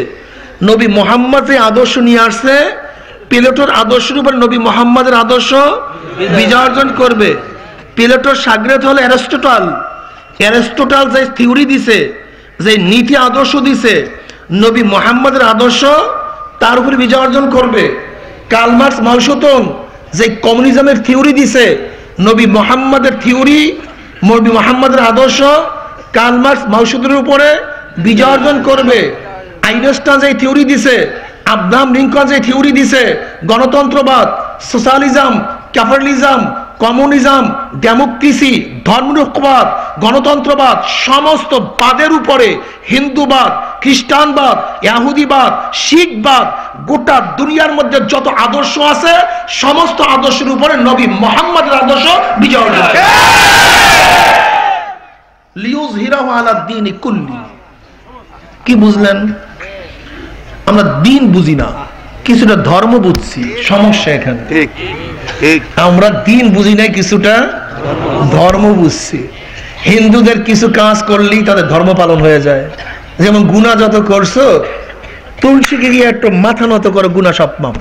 নবী মুহাম্মদ যে আদর্শ নিয়ে আসছে, প্লেটোর আদর্শের উপর নবী মুহাম্মাদের আদর্শ বিজয় অর্জন করবে। প্লেটোর সাগরেত হলো অ্যারিস্টটল যে থিওরি দিছে, যে নীতি আদর্শ দিছে, নবী মুহাম্মাদের আদর্শ তার উপরে বিজয় অর্জন করবে। কার্ল মার্কস মালসুতন যে কমিউনিজমের থিওরি দিছে, নবী মুহাম্মাদের থিওরি, নবী মুহাম্মাদের আদর্শ কার্ল মার্কস মালসুতনের উপরে বিজয় অর্জন করবে। আইনস্টাইন যে থিওরি দিছে, আব্রাহাম লিঙ্কন যে থিওরি দিছে, গণতন্ত্রবাদ, সোশ্যালিজম, ক্যাপিটালিজম, কমিউনিজম, ডেমোক্রেসি, ধর্মনিরপেক্ষবাদ, গণতন্ত্রবাদ, সমস্ত বাদের উপরে হিন্দুবাদ, খ্রিস্টানবাদ, ইহুদিবাদ, শিখবাদ, গোটা দুনিয়ার মধ্যে যত আদর্শ আছে সমস্ত আদর্শের উপরে নবী মুহাম্মাদের আদর্শ বিজয় অর্জন করে। লিউযহিরাহু আলা দ্বীনি কুল্লি। কি বুঝলেন? আমরা দিন বুঝি না, কিছুটা ধর্ম বুঝছি। সমস্যা এখানে আমরা দিন বুঝি নাই, কিছুটা ধর্ম বুঝছি। হিন্দুদের কিছু কাজ করলেই তাদের ধর্ম পালন হয়ে যায়। যেমন গুনাহ যত করছো, তুলসীকে গিয়ে একটু মাথা নত করো, গুনাহ সব মাপ।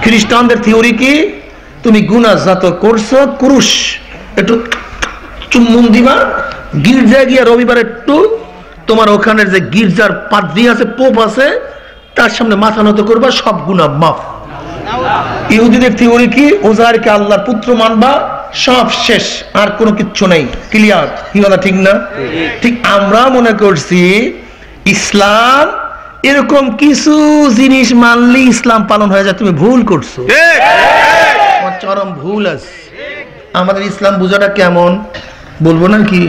খ্রিস্টানদের থিওরি কি? তুমি গুনাহ যত করছো, ক্রুশ একটু চুম্বন দিবা, গির্জায় গিয়ে রবিবার একটু তোমার ওখানের যে গির্জার পাদ্রী আছে, পোপ আছে, তার সামনে মাথা নত করবা, সব গুনাহ মাফ। ইহুদিদের থিওরি কি? উজাইরকে আল্লাহর পুত্র মানবা, সব শেষ, আর কোনো কিচ্ছু নাই, ক্লিয়ার। কি কথা ঠিক না? ঠিক আমরা মনে করছি ইসলাম এরকম কিছু জিনিস মানলে ইসলাম পালন হয়ে যায়। তুমি ভুল করছো, তোমার চরম ভুল আছে। আমাদের ইসলাম বোঝাটা কেমন বলবো না কি?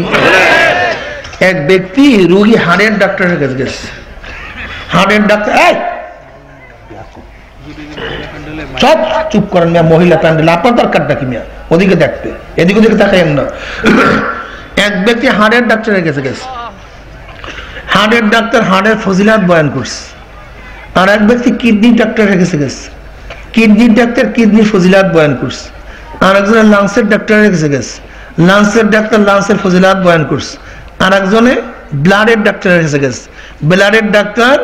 এক ব্যক্তি রোগী হাড়ের ডাক্তারের কাছে গেছে। হাড়ের ডাক্তার সব চুপ করেন মিয়া, মহিলা প্যান্ডেল, আপনার দরকারটা কি মিয়া? ওদিকে দেখতে, এদিকে ওদিকে তাকাইয়েন না। এক ব্যক্তি হাড়ের ডাক্তারের কাছে গেছে, হাড়ের ডাক্তার হাড়ের ফজিলাত বয়ান করছে। আর এক ব্যক্তি কিডনি ডাক্তারের কাছে গেছে, কিডনির ডাক্তার কিডনির ফজিলাত বয়ান করছে। আর একজনে লাংসের ডাক্তারের কাছে গেছে, লাংসের ডাক্তার লাংসের ফজিলাত বয়ান করছে। আর একজনে ব্লাডের ডাক্তারের কাছে গেছে, ব্লাডের ডাক্তার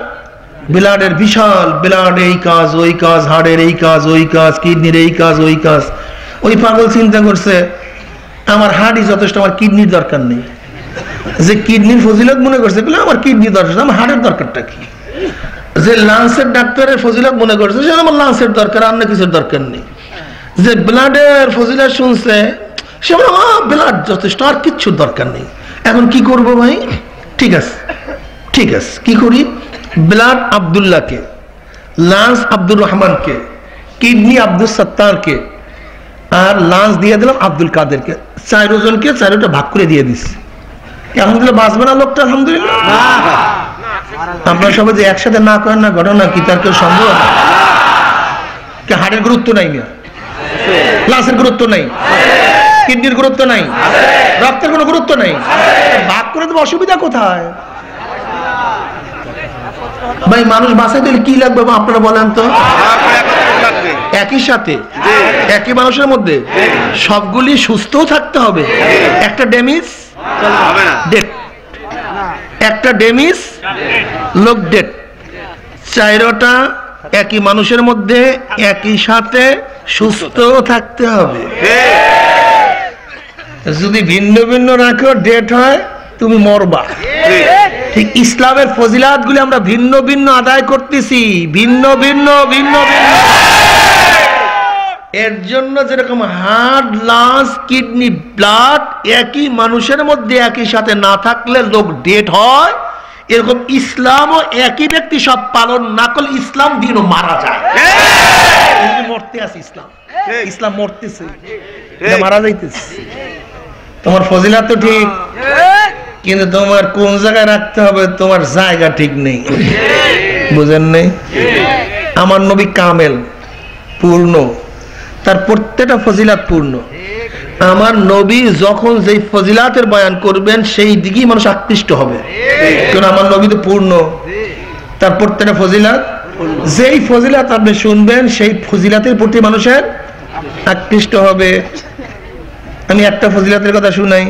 ব্লাডের বিশাল, ব্লাড এই কাজ ওই কাজ, হাড়ের এই কাজ ওই কাজ, কিডনির এই কাজ ওই কাজ। ওই পাগল চিন্তা করছে আমার হাড়ই যথেষ্ট, আমার কিডনির দরকার নেই। যে কিডনির ফজিলত মনে করছে বলে আমার কিডনি দরকার, আমার হাড়ের দরকারটা কি? যে লাংসের ডাক্তারের ফজিলত মনে করছে যে আমার লাংসের দরকার, অন্য কিছুর দরকার নেই। যে ব্লাডের ফজিলত শুনছে সে আমার ব্লাড যথেষ্ট, আর কিচ্ছু দরকার নেই। এখন কি করব ভাই? ঠিক আছে, ঠিক আছে, কি করি? ব্লাড আব্দুল্লাহকে, লাংস আব্দুর রহমানকে, কিডনি আব্দুল সত্তারকে, আর লাঞ্চ দিয়ে দিলাম আব্দুল কাদেরকে। 4 জনকে 4টা ভাগ করে দিয়ে দিচ্ছি। আলহামদুলিল্লাহ বাঁচবে না লোকটা? আলহামদুলিল্লাহ। আপনারা সবাই যে একসাথে না করেন না, ঘটনা কি তার কেউ সম্ভব? হাড়ের গুরুত্ব নাই মিয়া, লাঞ্চের গুরুত্ব নাই, কিডনির গুরুত্ব নাই, রক্তের কোনো গুরুত্ব নাই, ভাগ করে দেবো, অসুবিধা কোথায় ভাই? মানুষ বাঁচাই দিলে কি লাগবে আপনারা বলেন তো? একই সাথে একই মানুষের মধ্যে সবগুলি সুস্থও থাকতে হবে। একটা ড্যামেজ ডেট, একটা ড্যামেজ লোক ডেট, 4টা একই মানুষের মধ্যে একই সাথে সুস্থও থাকতে হবে। যদি ভিন্ন ভিন্ন রাখো ডেট হয় তুমি মরবা। ঠিক ইসলামের ফজিলাত গুলি আমরা ভিন্ন ভিন্ন আদায় করতেছি, ভিন্ন ভিন্ন ভিন্ন ভিন্ন। এর জন্য যেরকম হার্ট, লাংস, কিডনি, ব্লাড একই মানুষের মধ্যে একই সাথে না থাকলে লোক ডেট হয়, এরকম ইসলামও একই ব্যক্তি সব পালন না করলে ইসলাম দিনও মারা যায়। মরতে আছে ইসলাম, ইসলাম মরতেছে, মারা যাইতেছে। তোমার ফজিলাত তো ঠিক, কিন্তু তোমার কোন জায়গায় রাখতে হবে তোমার জায়গা ঠিক নেই। বুঝেন নেই? আমার নবী কামেল, পূর্ণ, তার প্রত্যেকটা ফজিলাত পূর্ণ। আমার নবী যখন যেই ফজিলাতের বয়ান করবেন সেই দিকেই মানুষ আকৃষ্ট হবে, কারণ আমার নবী তো পূর্ণ, তার প্রত্যেকটা ফজিলাত, যেই ফজিলাত আপনি শুনবেন সেই ফজিলাতের প্রতি মানুষের আকৃষ্ট হবে। আমি একটা ফজিলাতের কথা শুনাই।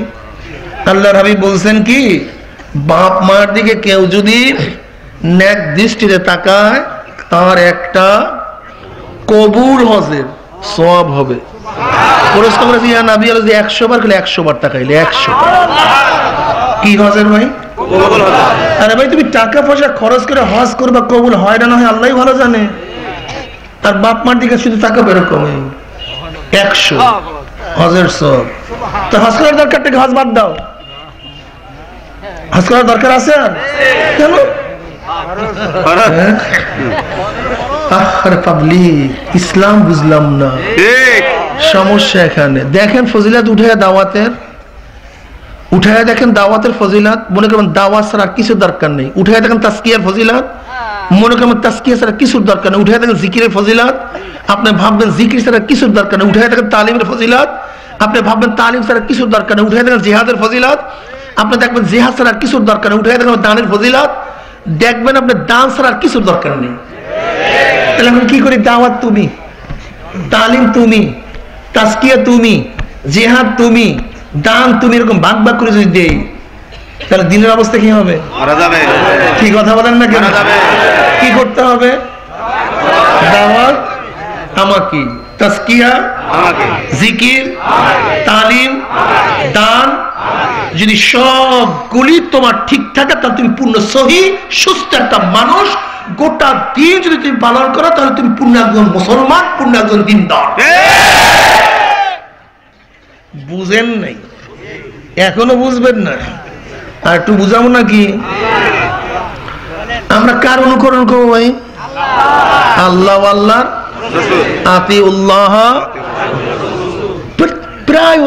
আল্লাহর হাবিব বলছেন কি, বাপ মার দিকে কেউ যদি নেক দৃষ্টিতে তাকায় তার একটা কবুল হজের সওয়াব হবে। প্রশ্ন করেছি ইয়া নবী আল্লাহ, 100 বার খেলে 100 বার তাকাইলে 100 কি হজের ভাই? আরে ভাই তুমি টাকা পয়সা খরচ করে হজ করবা, কবুল হয় না হয় আল্লাহই ভালো জানে। আর বাপ মার দিকে শুধু তাকাবে এরকম 100 হজের সওয়াব। তো হজ করার দরকারটা কি? হজ বাদ দাও, হজ করার দরকার আছে আর কেন? পাবলিক ইসলাম বুঝলাম না, সমস্যা এখানে। দেখেন ফজিলাত উঠায় দাওয়াতের, উঠায় দেখেন দাওয়াতের ফজিলাত, মনে করেন দাওয়াত ছাড়া কিছু দরকার নেই। উঠায় দেখেন তাসকিয়ার ফজিলাত, মনে করেন তাসকিয়া ছাড়া কিছুর দরকার নেই। উঠায় দেখেন জিকিরের ফজিলাত, আপনি ভাববেন জিকির ছাড়া কিছুর দরকার নেই। উঠায় দেখেন তালিমের ফজিলাত, আপনি ভাববেন তালিম ছাড়া কিছুর দরকার নেই। উঠায় দেখেন জিহাদের ফজিলাত, আপনি দেখবেন জিহাদ ছাড়া কিছুর দরকার নেই। উঠায় দেখেন দানের ফজিলাত, দেখবেন আপনি দান ছাড়া কিছুর দরকার নেই। তাহলে এখন কি করি? দাওয়াত তুমি, তালিম তুমি, তাসকিয়া তুমি, জিহাদ তুমি, দান তুমি, এরকম ভাগ ভাগ করে যদি দেই তাহলে দিনের অবস্থা কি হবে? কি কথা বলেন না কেন? কি করতে হবে? দাওয়াত আমাকে, তাসকিয়া আমাকে, জিকির, তালিম, দান, যদি সবগুলি তোমার ঠিক থাকে তাহলে তুমি পূর্ণ সহি সুস্থ একটা মানুষ। গোটা দিন যদি তুমি পালন করো তাহলে তুমি পূর্ণ একজন মুসলমান, পূর্ণ একজন দিনদার। বুঝেন নাই? এখনো বুঝবেন না? আর একটু বুঝাবো নাকি? আমরা কার অনুকরণ করবো ভাই? আল্লাহ আল্লাহ আতিউল্লাহ। প্রায়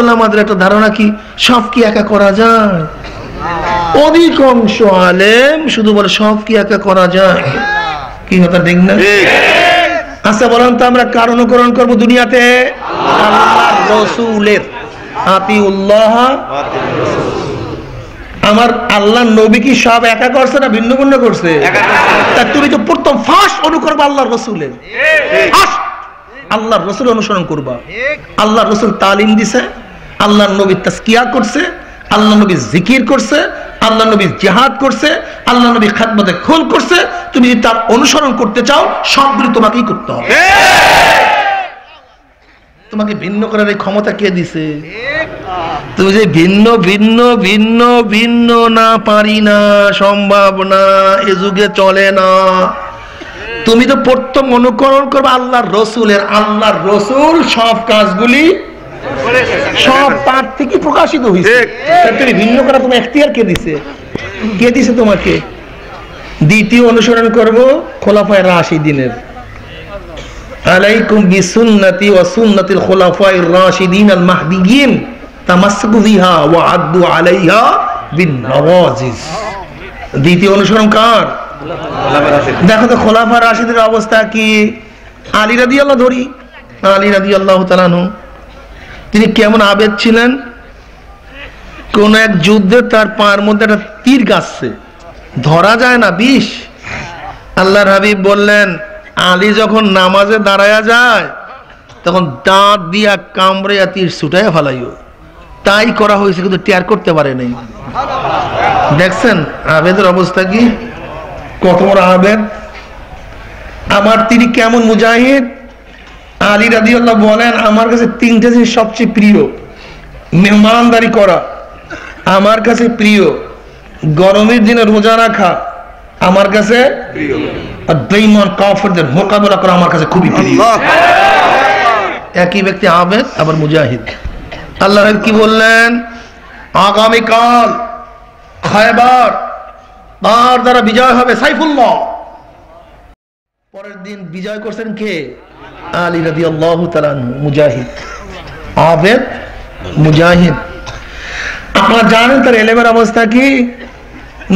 ওলামাদের একটা ধারণা কি, সব কি একা করা যায়? অধিকাংশ আলেম শুধু বলে সব কি একা করা যায়? কি কথা ঠিক না? আচ্ছা বলেন তো আমরা কার অনুকরণ করবো দুনিয়াতে? আল্লাহর রাসূলের। আতিউল্লাহ। আমার আল্লাহ নবী কি সব একা করছে না ভিন্ন ভিন্ন করছে? তা তুমি তো প্রথম ফার্স্ট অনুকরণ আল্লাহর রাসূলের। আল্লাহর রাসূল অনুসরণ করবা। আল্লাহর রাসূল তালিম দিছে, আল্লাহর নবী তাজকিয়া করছে, আল্লাহ নবী জিকির করছে, আল্লাহ নবী জিহাদ করছে, আল্লাহ নবী খাদমতে খুল করছে। তুমি যদি তার অনুসরণ করতে চাও সবগুলো তোমাকেই করতে হবে। তোমাকে ভিন্ন করার এই ক্ষমতা কে দিছে? তুমি যে ভিন্ন ভিন্ন ভিন্ন ভিন্ন না, পারি না, সম্ভব না, এ যুগে চলে না। তুমি তো প্রথম অনুকরণ করবে আল্লাহর রাসূলের। আল্লাহর রাসূল সব কাজগুলি সব তার থেকে প্রকাশিত হয়েছে। তুমি ভিন্ন করা তোমার এখতিয়ার কে দিছে? কে দিছে তোমাকে? দ্বিতীয় অনুসরণ করব খোলাফায়ে রাশিদিনের। আলাইকুম বিসুন্নতি ওয়া সুন্নাতিল খুলাফায়ে রাশিদিন আল মাহদিয়িন তামাসসাকু বিহা ওয়া আদ্দু আলাইহা বিন নওয়াজিজ। দ্বিতীয় অনুসরণ কার? দেখো তো খোলাফায়ে রাশিদের অবস্থা কি। আলী রাদিয়াল্লাহু ধরি, আলী রাদিয়াল্লাহু তাআলা আনহু তিনি কেমন আবেদ ছিলেন। কোন এক যুদ্ধে তার পায়ের মধ্যে একটা তীর গাছছে, ধরা যায় না, বিষ। আল্লাহর হাবিব বললেন আলী যখন নামাজে দাঁড়ায়া যায় তখন দাঁত দিয়া কামড়ে তীর ছুটাইয়া ফেলাইও। তাই করা হয়েছে, কিন্তু টের করতে পারে নাই। দেখছেন আবেদের অবস্থা কি, কত বড় আবেদ। আমার তিনি কেমন মুজাহিদ। আলী রাদিয়াল্লাহু বলেন আমার কাছে তিনটা জিনিস সবচেয়ে প্রিয়। মেহমানদারি করা আমার কাছে প্রিয়, গরমের দিনে রোজা রাখা আমার কাছে প্রিয়, আর বেঈমান কাফেরদের মোকাবেলা করা আমার কাছে খুবই প্রিয়। একই ব্যক্তি আবেদ আবার মুজাহিদ। আল্লাহ কি বললেন? আগামীকাল খায়বার তার দ্বারা বিজয় হবে সাইফুল্লাহ। পরের দিন বিজয় করছেন কে? আলী রাদিয়াল্লাহু তাআলা আনহু। মুজাহিদ, আবেদ, মুজাহিদ। আপনারা জানেন তার ইলমের অবস্থা কি?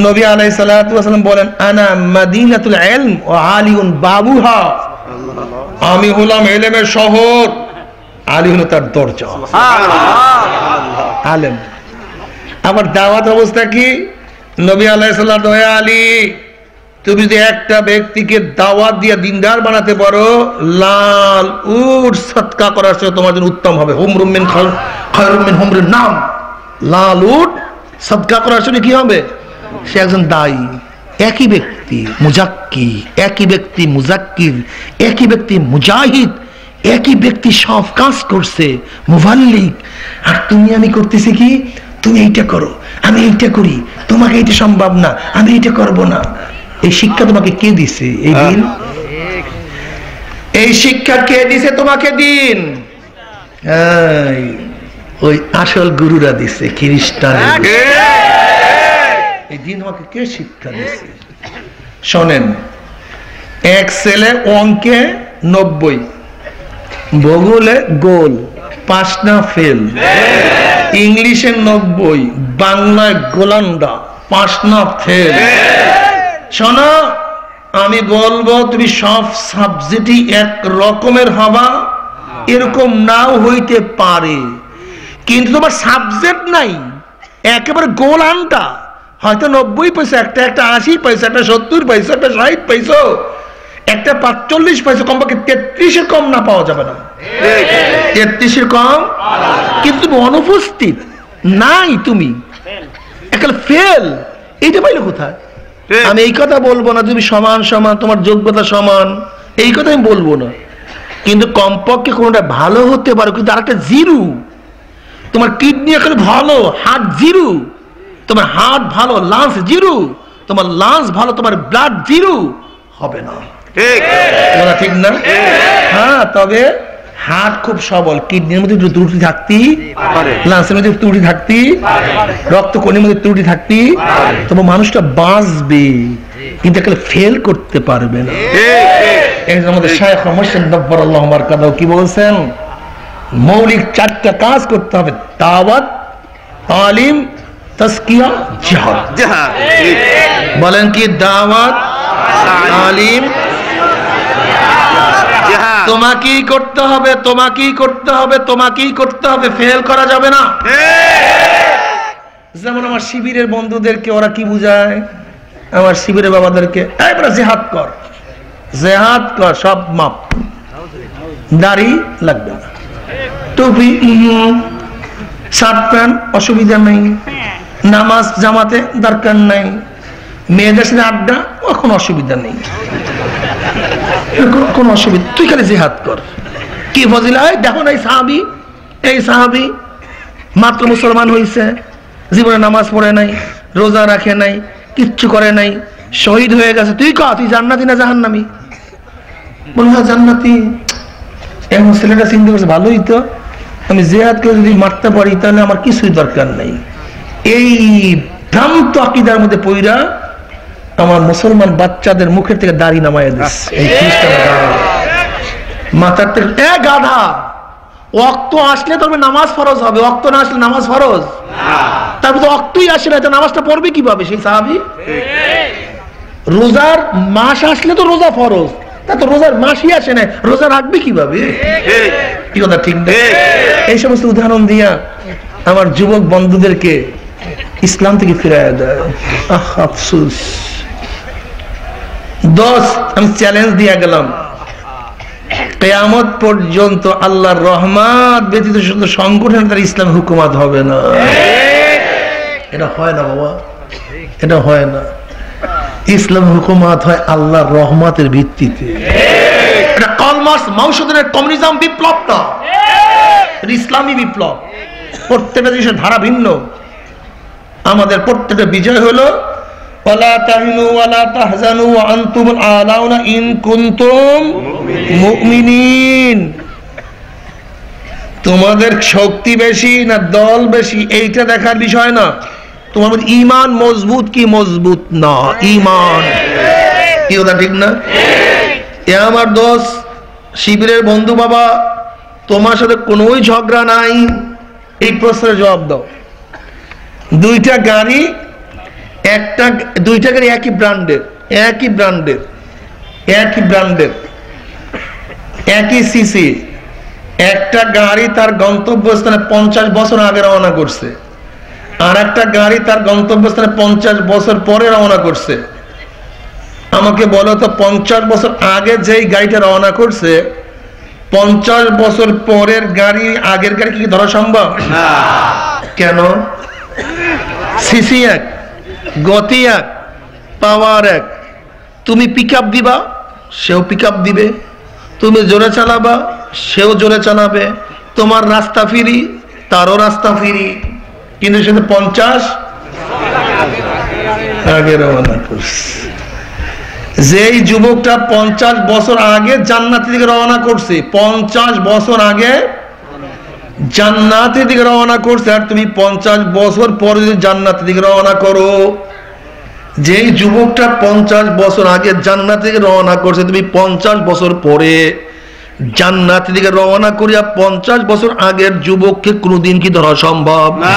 নবী আলাইহিস সালাতু ওয়াস সালাম বলেন আনা মাদিনাতুল ইলম ওয়া আলিউন বাবুহা। আমি হলাম ইলমের শহর, আলী হলো তার দরজা। সুবহানাল্লাহ। আলেম। আবার দাওয়াত অবস্থা কি? নবী আলাইহিস সালাতু ওয়া আলী তুমি যদি একটা ব্যক্তিকে দাওয়াত দিয়ে দিনদার বানাতে পারো, লাল উট সদকা করার চেয়ে তোমার জন্য উত্তম হবে। হুমরুম মিন খায়রুম মিন হুমরিন নাম। লাল উট সদকা করার জন্য কি হবে? সে একজন দায়ী। একই ব্যক্তি মুজাক্কি, একই ব্যক্তি মুজাক্কির, একই ব্যক্তি মুজাহিদ, একই ব্যক্তি সব কাজ করছে, মুবাল্লিগ। আর তুমি আমি করতেছি কি? তুমি এইটা করো, আমি এইটা করি, তোমাকে এইটা সম্ভব না, আমি এইটা করব না। এই শিক্ষা তোমাকে কে দিছে? এই দিন। এই শিক্ষা কে দিছে তোমাকে? দিন। ওই আসল গুরুরা দিছে, খ্রিস্টান। এই দিন তোমাকে কে শিক্ষা দিছে? শোনেন, এক ছেলে অঙ্কে 90, ভূগোলে গোল, 5 না ফেল, ইংলিশে 90, বাংলায় গোলান্ডা, 5 না ফেল। শোনো, আমি বলবো তুমি সব সাবজেক্টই এক রকমের হবা, এরকম নাও হইতে পারে। কিন্তু তোমার সাবজেক্ট নাই, একেবারে গোল আনটা, হয়তো 90 পয়সা, একটা 80 পয়সা, একটা 70 পয়সা, একটা 60 পয়সা, একটা 45 পয়সা, কমপক্ষে 33-এর কম না পাওয়া যাবে না। 33-এর কম। কিন্তু তুমি অনুপস্থিত নাই, তুমি একেবারে ফেল। এইটা পাইলে কোথায়? আমি এই কথা বলবো না তুমি সমান সমান, তোমার যোগ্যতা সমান, এই কথা আমি বলবো না। কিন্তু কমপক্ষে কোনটা ভালো হতে পারে, কিন্তু আরেকটা জিরো। তোমার কিডনি এখন ভালো, হার্ট জিরো। তোমার হার্ট ভালো, লাংস জিরো। তোমার লাংস ভালো, তোমার ব্লাড জিরো হবে না। ঠিক না? হ্যাঁ, তবে হার্ট খুব সবল, কিডনির মধ্যে ত্রুটি থাকতি, লাংসের মধ্যে ত্রুটি থাকতি, রক্তকণির মধ্যে ত্রুটি থাকতি, তবে মানুষটা বাঁচবে, কিন্তু এখানে ফেল করতে পারবে না। আমাদের শায়খ মুর্শিদ নব্বরাল্লাহু মারকাদাহু কি বলছেন? মৌলিক 4টা কাজ করতে হবে: দাওয়াত, তালিম, তাজকিয়া, জিহাদ। বলেন কি? দাওয়াত, তালিম, তোমাকেই করতে হবে, তোমাকেই করতে হবে, তোমাকেই করতে হবে, ফেল করা যাবে না। যেমন আমার শিবিরের বন্ধুদেরকে ওরা কি বুঝায়, আমার শিবিরের বাবাদেরকে, এবারে জিহাদ কর, জিহাদ কর, সব মাপ, দাড়ি লাগবে না, টুপি, শার্ট প্যান্ট অসুবিধা নেই, নামাজ জামাতে দরকার নাই, মেয়েদের সাথে আড্ডা কোনো অসুবিধা নেই, কোন অসুবিধা, তুই খালি জিহাদ কর। কি ফজিলা, দেখো না এই সাহাবী মাত্র মুসলমান হয়েছে, জীবনে নামাজ পড়ে নাই, রোজা রাখে নাই, কিচ্ছু করে নাই, শহীদ হয়ে গেছে, তুই তুই জান্নাতি না জাহান্নামী? বল হ্যাঁ জান্নাতি। এখন ছেলেটা চিন্তা করছে ভালোই তো, আমি জিহাদ করে যদি মারতে পারি তাহলে আমার কিছুই দরকার নাই। এই ভ্রান্ত আকীদার মধ্যে পইরা আমার মুসলমান বাচ্চাদের মুখের থেকে দাড়ি নামায় দিচ্ছে এই খ্রিস্টানরা। মাথার থেকে গাধা, ওয়াক্ত আসলে তবে নামাজ ফরজ হবে, ওয়াক্ত না আসলে নামাজ ফরজ না। তারপর তো ওয়াক্তই আসে না, নামাজটা পড়বে কিভাবে সেই সাহাবী? রোজার মাস আসলে তো রোজা ফরজ, তা তো রোজার মাসই আসে না, রোজা রাখবে কিভাবে? কি কথা ঠিক না? এই সমস্ত উদাহরণ দিয়া আমার যুবক বন্ধুদেরকে ইসলাম থেকে ফিরাইয়া দেয়। আফসোস। আমি চ্যালেঞ্জ দিয়া গেলাম, কিয়ামত পর্যন্ত আল্লাহর রহমত ব্যতীত শুধু সংগঠন তার ইসলাম হুকুমত হবে না। এটা হয় না বাবা, এটা হয় না। ইসলাম হুকুমত হয় আল্লাহর রহমতের ভিত্তিতে। এটা কলমার্স মাউসুদের কমিউনিজম বিপ্লব না, এটা ইসলামী বিপ্লব। প্রত্যেকটা দেশের ধারা ভিন্ন। আমাদের প্রত্যেকটা বিজয় হলো ওয়ালা তাহিনু ওয়ালা তাহজানু ওয়া আনতুমুল আলাউনা ইন কুনতুম মুমিনিন। তোমাদের শক্তি বেশি না দল বেশি এইটা দেখার বিষয় না, তোমার মধ্যে ঈমান মজবুত কি মজবুত না। ঈমান কি কথা ঠিক না? এ আমার দোস্ত শিবিরের বন্ধু বাবা, তোমার সাথে কোনোই ঝগড়া নাই। এই প্রশ্নের জবাব দাও। দুইটা গাড়ি একই ব্র্যান্ডের, একই সিসি। একটা গাড়ি তার গন্তব্যস্থানে 50 বছর আগে রওনা করছে, আর একটা গাড়ি তার গন্তব্যস্থানে 50 বছর পরে রওনা করছে। আমাকে বলো তো 50 বছর আগে যেই গাড়িটা রওনা করছে, 50 বছর পরের গাড়ি আগের গাড়ি কি ধরা সম্ভব? কেন? সিসি এক, গতি এক, পাওয়ার এক। তুমি পিক আপ দিবা, সেও পিক আপ দিবে। তুমি জোরে চালাবা, সেও জোরে চালাবে। তোমার রাস্তা ফিরি, তারও রাস্তা ফিরি, কিন্তু সেটা 50 আগে রওনা করছে। যেই যুবকটা 50 বছর আগে জান্নাতের দিকে রওনা করছে, 50 বছর আগে জান্নাতের দিকে রওনা করছে, আর তুমি 50 বছর পরে যদি জান্নাতের দিকে রওনা করো, যেই যুবকটা 50 বছর আগে জান্নাতের দিকে রওনা করছে, তুমি 50 বছর পরে জান্নাতের দিকে রওনা করিয়া 50 বছর আগের যুবককে কোনোদিন কি ধরা সম্ভব না?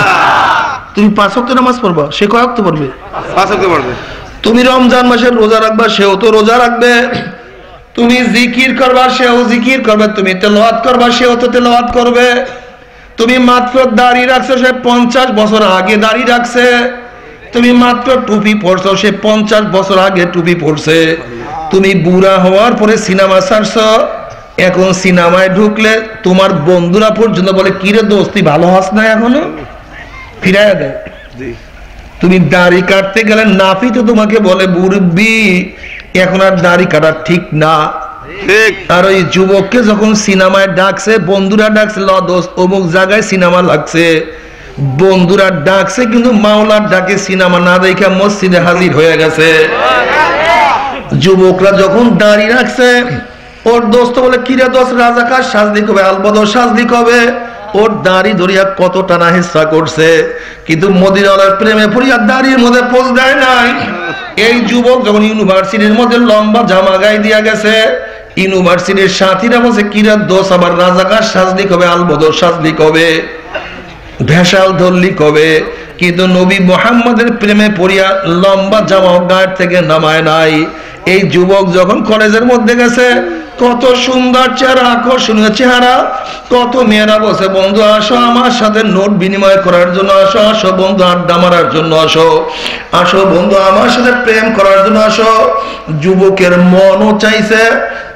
তুমি 5 ওয়াক্ত নামাজ পড়বা, সে কয় ওয়াক্ত পড়বে? 5 ওয়াক্ত পড়বে। তুমি রমজান মাসের রোজা রাখবা, সেও তো রোজা রাখবে। তুমি জিকির করবা, সেও জিকির করবে। তুমি তেলাওয়াত করবা, সেও তো তেলাওয়াত করবে। তুমি মাত্র দাড়ি রাখছো, সে 50 বছর আগে দাড়ি রাখছে। তুমি মাত্র টুপি পরছো, সে 50 বছর আগে টুপি পরছে। তুমি বুড়া হওয়ার পরে সিনেমা ছাড়ছো, এখন সিনেমায় ঢুকলে তোমার বন্ধুরা পর্যন্ত বলে কিরে দোস্ত তুই ভালো হস না, এখনো ফিরাইয়া দেয়। তুমি দাড়ি কাটতে গেলে নাফি তো তোমাকে বলে মুরব্বি এখন আর দাড়ি কাটা ঠিক না। আর ওই যুবককে যখন সিনেমায় ডাকছে, বন্ধুরা ডাকছে ল দোস্ত অমুক জায়গায় সিনেমা লাগছে, বন্ধুরা ডাকছে কিন্তু মাওলার ডাকে সিনেমা না দেখে মসজিদে হাজির হয়ে গেছে। যুবকরা যখন দাড়ি রাখছে, ওর দোস্ত বলে কিরে দোস্ত রাজাকার সাজদি কবে, আলবদর সাজদি কবে। ওর দাড়ি ধরিয়া কত টানা হিস্সা করছে, কিন্তু মদিনাওয়ালার প্রেমে পড়িয়া দাড়ির মধ্যে পোজ দেয় নাই। এই যুবক যখন ইউনিভার্সিটির মধ্যে লম্বা জামা গায়ে দিয়া গেছে, ইউনিভার্সিটির সাথীরা বলছে কিরে দোস্ত আবার রাজাকার সাজদি কবে, আলবদর সাজদি কবে, ভেসাল ধরলি কবে। কিন্তু নবী মুহাম্মদের প্রেমে পড়িয়া লম্বা জামা গায়ের থেকে নামায় নাই। এই যুবক যখন কলেজের মধ্যে গেছে, কত সুন্দর চেহারা, আকর্ষণীয় চেহারা, কত মেয়েরা বসে, বন্ধু আসো আমার সাথে নোট বিনিময় করার জন্য আসো, আসো বন্ধু আড্ডা মারার জন্য আসো, আসো বন্ধু আমার সাথে প্রেম করার জন্য আসো। যুবকের মনও চাইছে,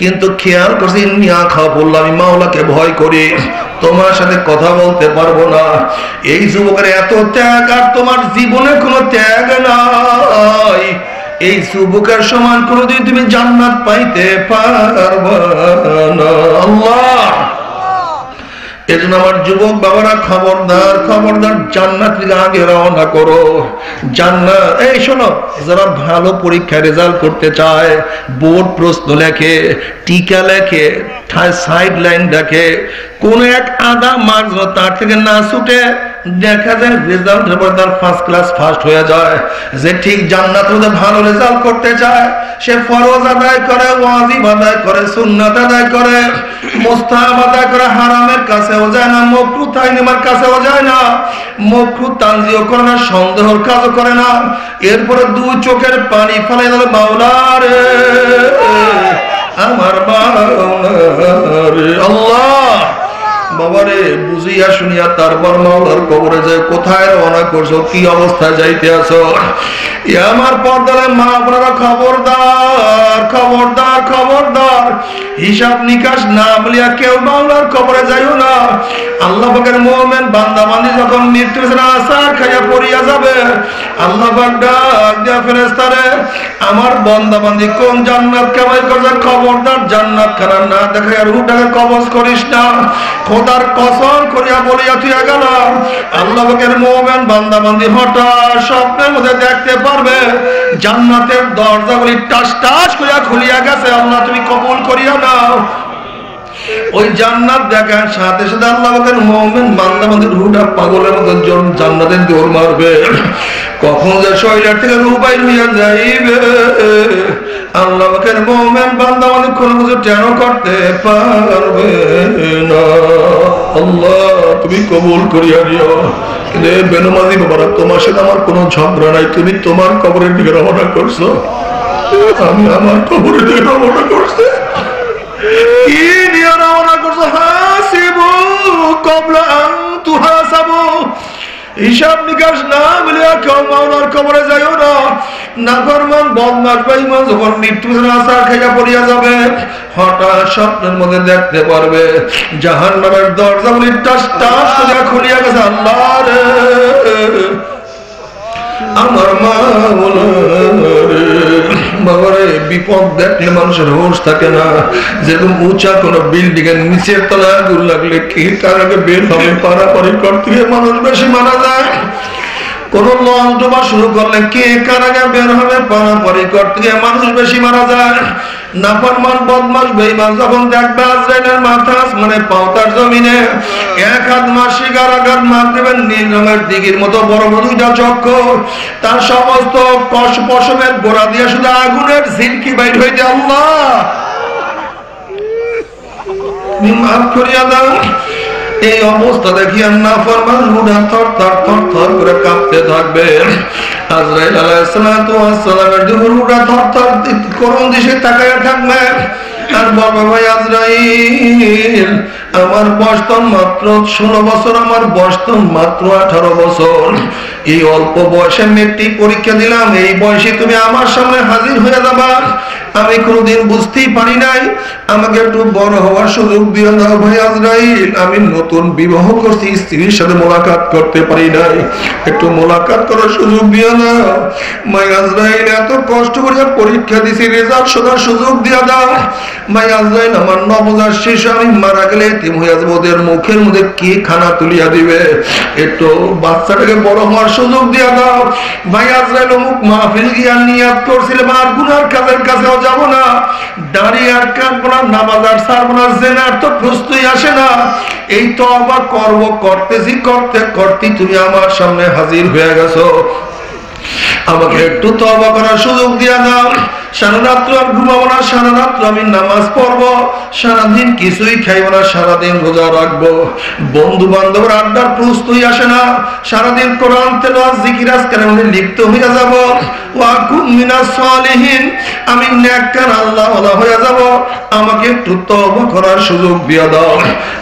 কিন্তু খেয়াল করছি নিয়া খাওয়া পড়লো, আমি মাওলাকে ভয় করি, তোমার সাথে কথা বলতে পারবো না। এই যুবকের এত ত্যাগ, আর তোমার জীবনে কোনো ত্যাগ নাই। এই যুবকের সমান কোনদিন তুমি জান্নাত পাইতে পারবে না। আল্লাহ, এজন্য আমার যুবক বাবারা খবরদার, খবরদার, জান্নাত থেকে আগে রওনা করো। জান্নাত, এই শোনো, যারা ভালো পরীক্ষায় রেজাল্ট করতে চায়, বোর্ড প্রশ্ন লেখে, টিকা লেখে, সাইড লাইন দেখে, কোন এক আধা মার্ক তার থেকে না ছুটে, দেখা যায় রেজাল্টের পর তার ফার্স্ট ক্লাস ফার্স্ট হয়ে যায়। যে ঠিক জান্নাত হতে ভালো রেজাল্ট করতে চায়, সে ফরজ আদায় করে, ওয়াজিব আদায় করে, সুন্নাত আদায় করে, মুস্তাহাব আদায় করে, হারামের কাছেও যায় না, মাকরুহ তাহরিমের কাছেও যায় না, মাকরুহ তানজিও করে না, সন্দেহের কাজও করে না। এরপরে দুই চোখের পানি ফেলে দিল, মাওলা রে, আমার মাওলা রে, আল্লাহ বাবারে, বুঝিয়া শুনিয়া তারপর মাওলার কবরে যায়। কোথায় রওনা করছো, কি অবস্থায় যাইতে আছো? আমার পর্দার মা আপনারা খবরদার, খবরদার, খবরদার, হিসাব নিকাশ না বলিয়া কেউ মাওলার কবরে যাইও না। আল্লাহ পাকের মুমিন বান্দা বান্দি যখন মৃত্যুর আসার খাইয়া পড়িয়া যাবে, আল্লাহ পাক ডাক দিয়া ফেরেশতারে, আমার বান্দা বান্দি কোন জান্নাত কামাই করছে, খবরদার জান্নাত খানা না দেখাইয়া রূহটাকে কবজ করিস না। খোদার কসম করিয়া বলিয়া তুইয়া গেলাম, আল্লাহ পাকের মুমিন বান্দা বান্দি হঠাৎ স্বপ্নের মধ্যে দেখতে পারবে জান্নাতের দরজাগুলি টাস টাস করিয়া খুলিয়া গেছে। আল্লাহ তুমি কবুল করিয়া নাও। ওই জান্নাত দেখার সাথে সাথে আল্লাহ পাকের মুমিন বান্দা বান্দির রূহটা পাগলের মতো জান্নাতের দৌড় মারবে। কখন যে শরীরের থেকে রূহ বাইর হইয়া যাইবে, আল্লাহ পাকের মুমিন বান্দা বান্দি কোনো কিছু টেন করতে পারবে না। আল্লাহ তুমি কবুল করিয়া নিও। কিন্তু বেনমাজি বাবারা, তোমার সাথে আমার কোনো ঝগড়া নাই, তুমি তোমার কবরের দিকে রওনা করছো, আমি আমার কবরের দিকে রওনা করছি। কি নিয়ে রওনা করছো? হাসিবু ক্বাবলা আন তুহাসাবু, হিসাব নিকাশ না মিলিয়া কেউ মাওলার কবরে যাইও না। নাফরমান বদমাশ বেঈমান যখন মৃত্যুর আশা খাইয়া পড়িয়া যাবে, হঠাৎ স্বপ্নের মধ্যে দেখতে পারবে জাহান্নামের দরজাগুলি টাস টাস করে খুলিয়া গেছে। আল্লাহ রে, আমার মাওলা রে, বাবারে, বিপদ দেখলে মানুষের হোশ থাকে না। যেরকম উঁচা কোন বিল্ডিং এর নিচের তলায় আগুন লাগলে কি তার আগে বের হবে, পারাপারি করতে গিয়ে মানুষ বেশি মারা যায়। কোন লঞ্চ ডোবা শুরু করলে কে কার আগে বের হবে, পারাপারি করতে গিয়ে মানুষ বেশি মারা যায়। নাফরমান বদমাশ বেঈমান যখন দেখবে আজরাইলের মাথা আসমানে পাওতার জমিনে, এক হাত মাসিক আর এক হাত মাগরিবের নীল রঙের দিঘির মতো বড় বড় দুইটা চক্র, তার সমস্ত পশমের গোড়া দিয়ে শুধু আগুনের ঝিলকি বাইর হইতে, আল্লাহ মাফ করিয়া দাও। এই অবস্থা দেখিয়া নাফরমান রূহটা থরথর থরথর করে কাঁপতে থাকবে। আজরাইল আলাইহিস সালাতু ওয়াস সালামের রূহটা থরথর করুণ দিশে তাকায়া থাকবে আর বলবে, ভাই আজরাইল, আমার বয়স তো মাত্র 16 বছর, আমার বয়স তো মাত্র 18 বছর। এই অল্প বয়সে মেট্রিক পরীক্ষা দিলাম, এই বয়সে তুমি আমার সামনে হাজির হয়ে যাবা। আমি কোনোদিন বুঝতেই পারি নাই, আমাকে একটু বড় হওয়ার সুযোগ দিয়ে দাও ভাই আজরাইল। আমি নতুন বিবাহ করছি, স্ত্রীর সাথে মোলাকাত করতে পারি নাই, একটু মোলাকাত করার সুযোগ দিয়ে দাও। ভাই আজরাইল, এত কষ্ট করে পরীক্ষা দিছি, রেজাল্ট শোনার সুযোগ দিয়ে দাও। ভাই আজরাইল, আমার নবজাত শিশু, আমি মারা গেলে এতিম হইয়া যাবো, ওদের মুখের মধ্যে কি খানা তুলিয়া দিবে, একটু বাচ্চাটাকে বড় হওয়ার সুযোগ দিয়ে দাও। ভাই আজরাইল, অমুক মাহফিল গিয়া নিয়াত করছিলাম, আর গুনার কাজের কাছেও যাব না, দাঁড়িয়ে আর কাঁদবো না, নামাজ আর ছাড়বো না, জেনার তো প্রশ্নই আসে না। এই তওবা করব, করতেছি, করতে করতে তুমি আমার সামনে হাজির হয়ে গেছো, আমাকে একটু তওবা করার সুযোগ দিয়া দাও। সারা রাত্র আর ঘুমাবো না, সারা রাত্র আমি নামাজ পড়বো, সারাদিন কিছুই খাইবো না, সারাদিন রোজা রাখবো। বন্ধু বান্ধবের আড্ডার প্রস্তুতি আসে না, সারাদিন কোরআন তেলাওয়াত জিকির আজকারের মধ্যে লিপ্ত হয়ে যাব। ওয়া কুন মিনাস সালিহিন, আমি নেককার আল্লাহওয়ালা হয়ে যাব, আমাকে একটু তওবা করার সুযোগ দিয়ে দাও।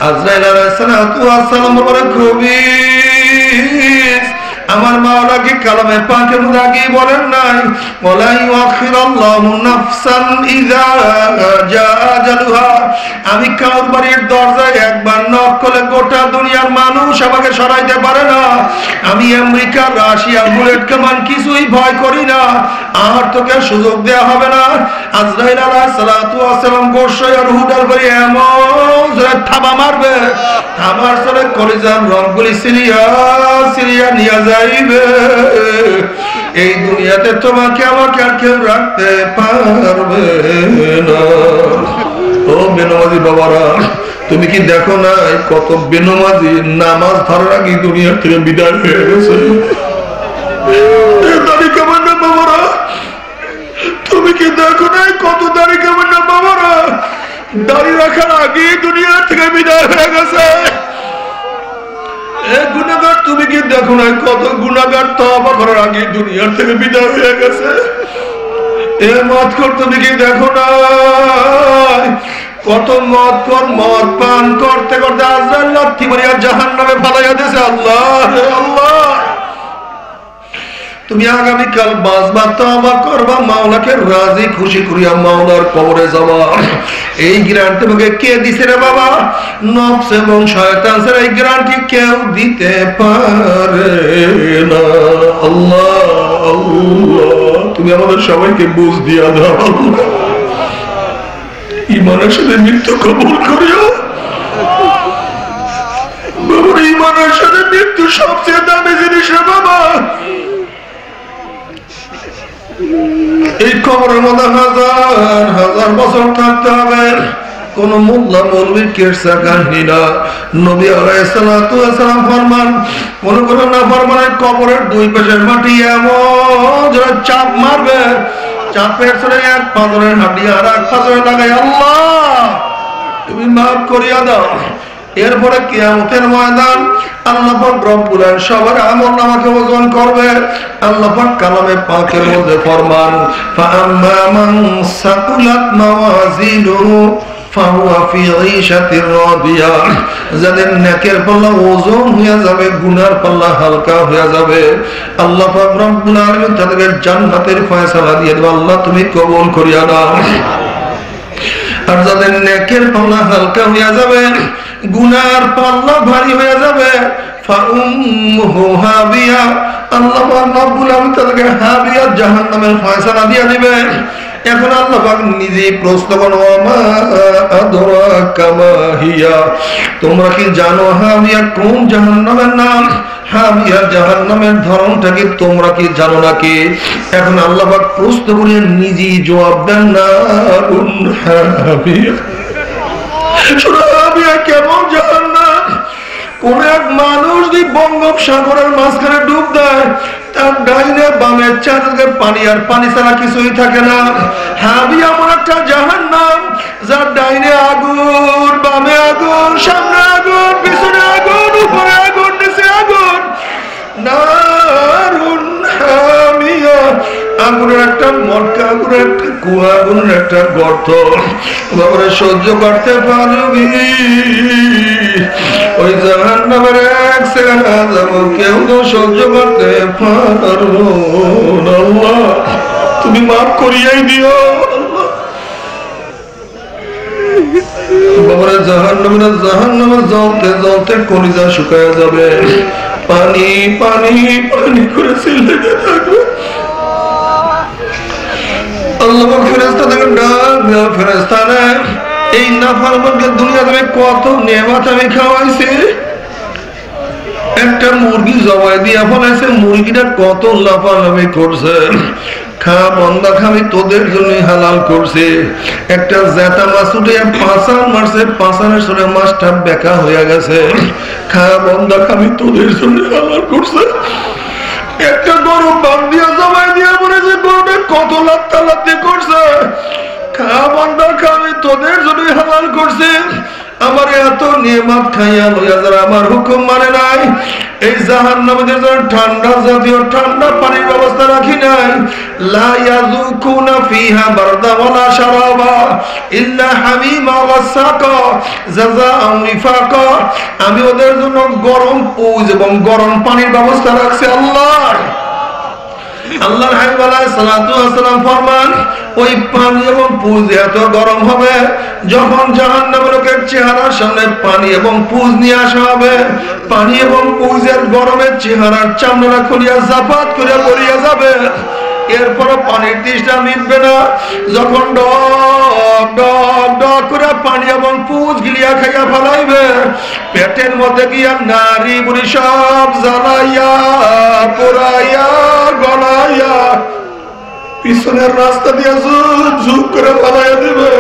আজরাইল আলাইহিস সালাতু ওয়াস সালাম বলেন, কবির আমার মাওলাকে কালামে পাকের মধ্যে আগে বলেন নাই, ওয়ালা ইউআখিরুল্লাহু নাফসান ইযা জা আজালুহা, আমি কাউর বাড়ির দরজায় একবার নক করলে গোটা দুনিয়ার মানুষ আমাকে সরাইতে পারে না। আমি আমেরিকা, রাশিয়া, বুলেট কামান কিছুই ভয় করি না, আর তোকে সুযোগ দেয়া হবে না। আজরাইল আলাইহিস সালাতু ওয়াস সালাম গোশায় আর হুডার করে এমন জোরে থাবা মারবে, আমার সরে কলিজার রংগুলি সিরিয়া সিরিয়া নিয়ে যাইবে। এই দুনিয়াতে তোমাকে আমাকে আর কেউ রাখতে পারবে না। ও বেনমাজি বাবারা, তুমি কি দেখো না কত বেনমাজি নামাজ ধরার আগে দুনিয়া থেকে বিদায় হয়ে গেছে? দাড়ি কামান না বাবারা, তুমি কি দেখো না কত দাড়ি কামান না বাবারা দাড়ি রাখার আগে দুনিয়া থেকে বিদায় হয়ে গেছে? গুনাহগার, তুমি কি দেখো না কত গুনাহগার তওবা করার আগে দুনিয়া থেকে বিদায় হয়ে গেছে? মদখোর, তুমি কি দেখো না কত মদখোর মদ পান করতে করতে আজরাইল লাথি মারিয়া জাহান্নামে ফালাইয়া দিয়েছে? আল্লাহ আল্লাহ, তুমি আগামীকাল বাঁচবা, তওবা করবা, মাওলাকে রাজি খুশি করিয়া মাওলার কবরে যাবা। এই গ্যারান্টি তোমাকে কে দিছে রে বাবা? নফস এবং শয়তান ছাড়া এই গ্যারান্টি কেউ দিতে পারে না। আল্লাহ আল্লাহ, তুমি আমাদের সবাইকে বুঝ দিয়া দাও। ঈমানের সাথে মৃত্যু কবুল করিও বাবা। ঈমানের সাথে মৃত্যু সবচেয়ে দামি জিনিস রে বাবা। এই কবরের মধ্যে হাজার হাজার বছর থাকতে হবে, কোন মোল্লা মৌলবীর কেসা কাহিনী না। নবী আলাইহিস সালাতু ওয়াস সালাম ফরমান, কোন কোন নাফরমানের কবরের দুই পাশের মাটি এমন চাপ মারবে, চাপের সরে এক পাথরের হাড্ডি আর এক পাথরে লাগাই, আল্লাহ তুমি মাফ করিয়া দাও। এরপরে কিয়ামতের ময়দান আল্লাহ পাক রব্বুল আলামিন সবার আমলনামাকে ওজন করবে। আল্লাহ পাক কালামে পাকের মধ্যে ফরমান, ফাআম্মা মান সাকুলাত মাওয়াজিনুহু ফাহুয়া ফি ঈশাতির রাদিয়া, যাদের নেকের পাল্লা ওজন হয়ে যাবে, গুনার পাল্লা হালকা হয়ে যাবে, আল্লাহ পাক রব্বুল আলামিন তাদেরকে জান্নাতের ফয়সালা দিয়ে দেবে। আল্লাহ তুমি কবুল করিয়া নাও। আর যাদের নেকের পাল্লা হালকা হয়ে যাবে, গুনার পাল্লা ভারী হয়ে যাবে, ফাউম্মুহু হাবিয়া, আল্লাহ পাক রব্বুল আলামিন তাদেরকে হাবিয়া জাহান্নামের ফয়সালা দিয়ে দিবেন। এখন আল্লাহ পাক নিজেই প্রশ্ন করেন, ওমা আদরাকা মা হিয়া, তোমরা কি জানো হাবিয়া কোন জাহান্নামের নাম? হাবিয়া জাহান্নামের ধরনটা কি তোমরা কি জানো নাকি? এখন আল্লাহ পাক প্রশ্ন করে নিজেই জবাব দেন, না হাবিয়া। হাবিয়া কেমন জাহান্নাম? কোন এক মানুষ যদি বঙ্গোপসাগরের মাঝখানে ডুব দেয়, তার ডাইনে বামে চারদিকে পানি, আর পানি ছাড়া কিছুই থাকে না। হাবিয়া এমন একটা জাহান্নাম, যার ডাইনে আগুন, বামে আগুন, সামনে আগুন, পিছনে আগুন, উপরে আগুন, নিচে আগুন। নারুন হামিয়া, আগুনের একটা মটকা, আগুনের একটা কুয়া, আগুনের একটা গর্ত। বাবারে সহ্য করতে পারবি? ওই জাহান্নামের এক সেকেন্ড যাব কেউ তো সহ্য করতে পারবো না। আল্লাহ তুমি মাফ করিয়াই দিও। বাবারে জাহান্নামের জ্বলতে জ্বলতে কলিজা শুকায় যাবে, পানি পানি পানি করে চিল্লাতে থাকবে। আল্লাহ ফেরেশতা থেকে ডাক দেওয়া, ফেরেশতা রে, এই নাফরমানকে দুনিয়াতে কত নেয়ামত আমি খাওয়াইছি। একটা মুরগি জবাই দিয়া ফলাইছে, মুরগিটা কত লাফালাফি করছে, খা বন্দা খামি তোদের জন্য হালাল করছে। একটা জেতা মাছ উঠে পাঁচান মারছে, পাঁচানের সরে মাছটা বেকা হয়ে গেছে, খা বন্দা খামি তোদের জন্য হালাল করছে। একটা গরু বান দিয়া জবাই দিয়া বলেছে, গরুটা কত লাত্তি করছে, খাবারটা খাবে তোদের জন্যই হালাল করছে। আমার এত নিয়ামত খাইয়া লইয়া যারা আমার হুকুম মানে নাই, এই জাহান্নামীদের জন্য ঠান্ডা জাতীয় ঠান্ডা পানির ব্যবস্থা রাখি নাই। লা ইয়াযুকুনা ফিহা বারদা ওয়ালা শারাবা ইল্লা হামিমা ওয়া সাকা জাযাআন ওয়াফাকা। আমি ওদের জন্য গরম পুজ এবং গরম পানির ব্যবস্থা রাখছি। আল্লাহর হাবিব আলাইহিস সালাতু ওয়াস সালাম ফরমান, ওই পানি এবং পুজ এত গরম হবে, যখন জাহান্নামের লোকের চেহারার সামনে পানি এবং পুজ নিয়ে আসা হবে, পানি এবং পুজের গরমের চেহারার চামড়া খুলিয়া জাফাত করে পড়িয়া যাবে। এরপর পানির তৃষ্ণা মিটবে না, যখন ডক ডক ডক করে পানি এবং পুজ গিলিয়া খাইয়া ফেলাইবে, পেটের মধ্যে গিয়া নারী বুড়ি সব জ্বালাইয়া পোড়াইয়া গলাইয়া পিছনের রাস্তা দিয়ে ঝুপ ঝুপ করে ফেলাইয়া দিবে।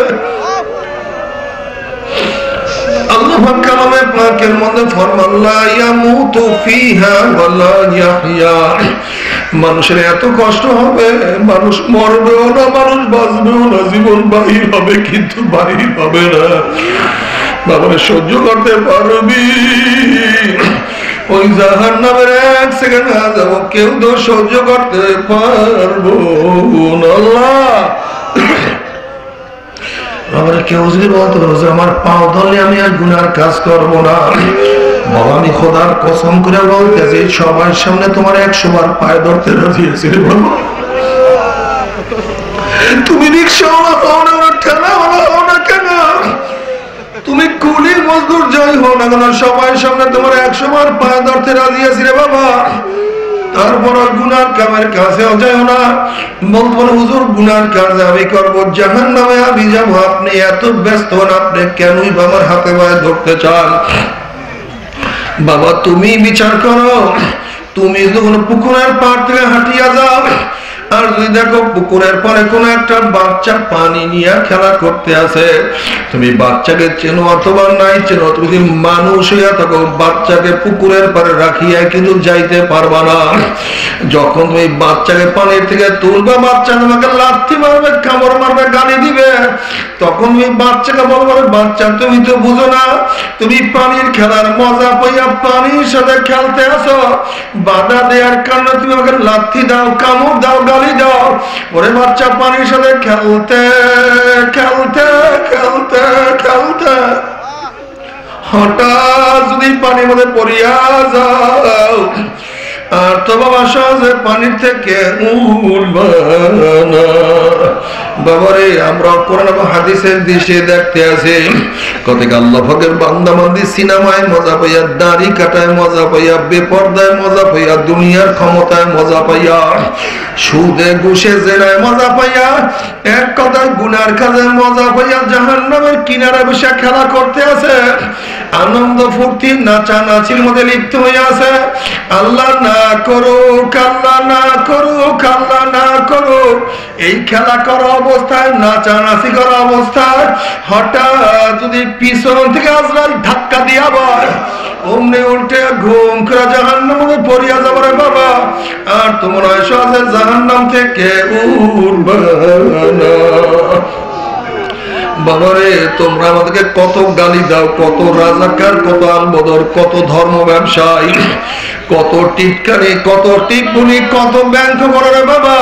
আল্লাহ কালামে পাকের মধ্যে ফরমান, লা ইয়ামুতু ফিহা ওয়ালা ইয়াহইয়া। মানুষের এত কষ্ট হবে, মানুষ মরবেও না, মানুষ বাঁচবেও না, জীবন বাহির হবে কিন্তু বাহির হবে না। বাবারে সহ্য করতে পারবি? ওই জাহান্নামের এক সেকেন্ড না যাব, কেউ তো সহ্য করতে পারবো না। আবার কেউ যদি বলতো যে আমার পাও ধরলে আমি আর গুনার কাজ করবো না, বাবা আমি খোদার কসম করে বলতেছি সবার সামনে তোমার 100 বার পায়ে ধরতে রাজি আছি রে বাবা। তুমি রিক্সাওয়ালা হও না, ঠেলাওয়ালা হও না কেন, তুমি কুলি মজদুর যাই হও না কেন, সবার সামনে তোমার 100 বার পায়ে ধরতে রাজি আছি রে বাবা। তারপর গুনার কামের কাছেও যাও না, বলবো হুজুর গুনার কাজ আমি করবো, জাহান্নামে আমি যাবো, আপনি এত ব্যস্ত হন, আপনি কেনই বাবার হাতে পায়ে ধরতে চান? বাবা তুমি বিচার করো, তুমি যখন পুকুরের পাড় থেকে হাঁটিয়া যাও, আর যদি দেখো পুকুরের পরে কোন একটা বাচ্চা পানি নিয়ে খেলা করতে আছে, তুমি বাচ্চাকে চেনো অথবা নাই চেনো, তুমি যদি মানুষ হইয়া থাকো বাচ্চাকে পুকুরের পারে রাখিয়া কিন্তু যাইতে পারবা না। যখন তুমি বাচ্চাকে পানির থেকে তুলবা, বাচ্চা তোমাকে লাথি মারবে, কামড় মারবে, গালি দিবে, তখন তুমি বাচ্চাকে বলবে, বাচ্চা তুমি তো বুঝো না, তুমি পানির খেলার মজা পাইয়া পানির সাথে খেলতে আসো, বাধা দেওয়ার কারণে তুমি আমাকে লাথি দাও, কামড় দাও, গালি দাও। ওরে বাচ্চা পানির সাথে খেলতে খেলতে খেলতে খেলতে হঠাৎ যদি পানির মধ্যে পড়িয়া যাও, আর তো বাবা সহজে পানির থেকে উঠবা না। বাবারে আমরা কোরআন এবং হাদিসের দৃশ্যে দেখতে আছি, কতক আল্লাহ পাকের বান্দা বান্দি সিনেমায় মজা পাইয়া, দাড়ি কাটায় মজা পাইয়া, বেপরদায় মজা পাইয়া, দুনিয়ার ক্ষমতায় মজা পাইয়া, সুদে ঘুষে জেনায় মজা পাইয়া, এক কথায় গুনার কাজে মজা পাইয়া জাহান্নামের কিনারে বসে খেলা করতে আছে, আনন্দ ফুর্তি নাচানাচির মধ্যে লিপ্ত হয়ে আছে। আল্লাহ না করুক, আল্লাহ না করুক, আল্লাহ না করুক, এই খেলা করা অবস্থায়, নাচানাচি করা অবস্থায় হঠাৎ যদি পিছন থেকে আজরাইল ধাক্কা দিয়া বয়, অমনি উল্টে ঘুম করে জাহান্নামে পড়িয়া যাবে বাবা, আর তোমার সহজে জাহান্নাম থেকে উঠবে না। বাবারে তোমরা আমাদেরকে কত গালি দাও, কত রাজাকার, কত আলবদর, কত ধর্ম ব্যবসায়ী, কত টিটকারি, কত টিপুনি, কত ব্যাংক করো রে বাবা,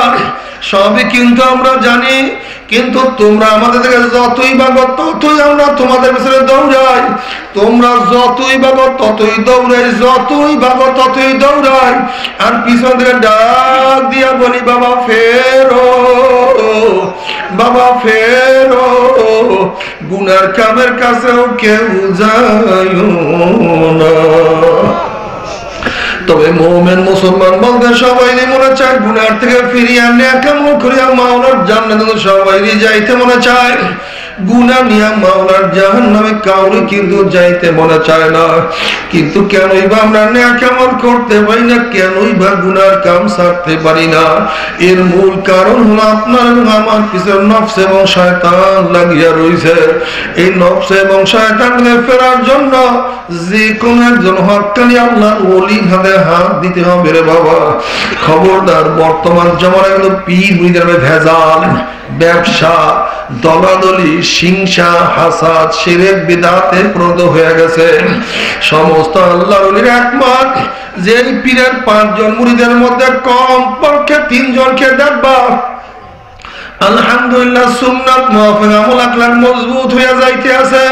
সবই কিন্তু আমরা জানি। কিন্তু তোমরা আমাদের থেকে যতই ভাগো ততই আমরা তোমাদের পিছনে দৌড়াই, তোমরা যতই ভাগো ততই দৌড়াই, যতই ভাগো ততই দৌড়াই, আর পিছন থেকে ডাক দিয়া বলি বাবা ফেরো, বাবা ফেরো, গুনার কামের কাছেও কেউ যায় না। তবে মুমিন মুসলমান বলতে সবাই মনে চায় গুনার থেকে ফিরিয়ে নেক আমল করিয়া মাওলার জান্নাতে সবাই যাইতে মনে চায়। গুনাহ নিয়ে মাওলার জাহান্নামে কাউরে কিন্তু যাইতে মনে চায় না। কিন্তু কেনই বা আমরা নেক আমল করতে পারি না, কেনই বা গুনার কাম ছাড়তে পারি না? এর মূল কারণ হলো আপনার এবং আমার পিছনে নফস এবং শয়তান লাগিয়া রয়েছে। এই নফস এবং শয়তানকে ফেরার জন্য যে কোন একজন হক্কানি আল্লাহর ওলির হাতে হাত দিতে হবে রে বাবা। খবরদার, বর্তমান জমানায় কিন্তু পীর মুরিদের ভেজাল, ব্যবসা, দলাদলি, হিংসা, হাসাদ, শিরক, বিদআতে প্রদ হয়ে গেছে। সমস্ত আল্লাহর ওলির একমত যে পীরের 5 জন মুরিদের মধ্যে কমপক্ষে 3 জনকে দেখবা আলহামদুলিল্লাহ সুন্নাত মুআফিক আমল আকলাক মজবুত হয়ে যাইতে আছে,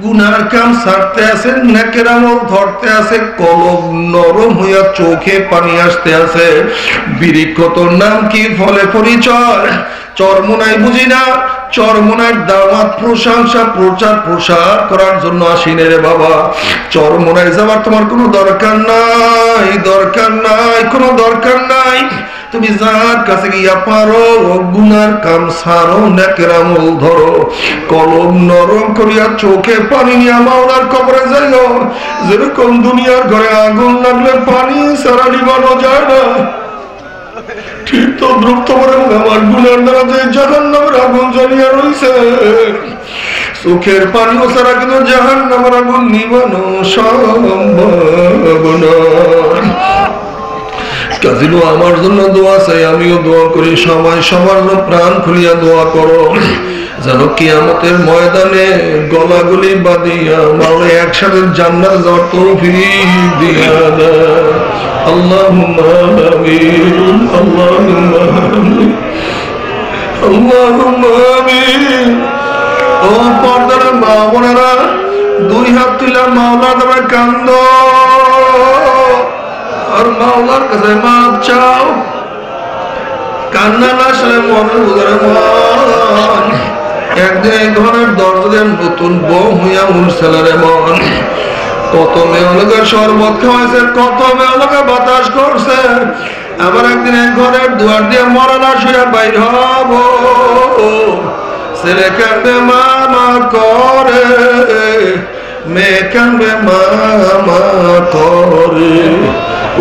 গুনার কাম ছাড়তে আছে, নেকের আমল ধরতে আছে, কলব নরম হইয়া চোখে পানি আসতে আছে। বৃক্ষ তোর নাম কি, ফলে পরিচয়। চরমোনাই বুঝি না, চরমোনার দাওয়াত, প্রশংসা, প্রচার প্রসার করার জন্য আসিনে রে বাবা। চরমোনাই যাবার তোমার কোনো দরকার নাই, দরকার নাই, কোনো দরকার নাই। তুমি যার কাছে গিয়া পারো গুনার কাম ছাড়ো, নেকের আমল ধরো, কলম নরম করিয়া চোখে পানি নিয়ে মাওলার কবরে যাইও। যেরকম দুনিয়ার ঘরে আগুন লাগলে পানি ছাড়া নিবানো যায় না, ঠিক তো দ্রুত করে আমার গুনার দ্বারা যে জাহান্নামের আগুন জ্বলিয়া রয়েছে, চোখের পানিও ছাড়া কিন্তু জাহান্নামের আগুন নিবানো সম্ভব নয়। কাজিনো আমার জন্য দোয়া চাই, আমিও দোয়া করি, সবাই সবার জন্য প্রাণ খুলিয়া দোয়া করো যেন কিয়ামতের ময়দানে গলাগলি বাঁধিয়া মাওলা একসাথে জান্নাতে যাওয়ার তৌফিক দিয়া দাও। আল্লাহুম্মা আমিন, আল্লাহুম্মা আমিন, আল্লাহুম্মা আমিন। ও পর্দার মা বোনেরা, 2 হাত তুলে মাওলার দরবারে কান্দো আর মাওলার কাছে মাপ চাও। কান্না না আসলে মনের উদারে মন। একদিন ঘরের দরজা নতুন বউ হইয়া উঠছিল মন। কত মেয়ে লোকের শরবত খাওয়াইছে, কত মেয়ে লোকে বাতাস করছে, আবার একদিন ঘরের দুয়ার দিয়ে মরা লাশ হইয়া বাইর হব। ছেলে কান্দে মামা করে, মেয়ে কান্দে মামা করে,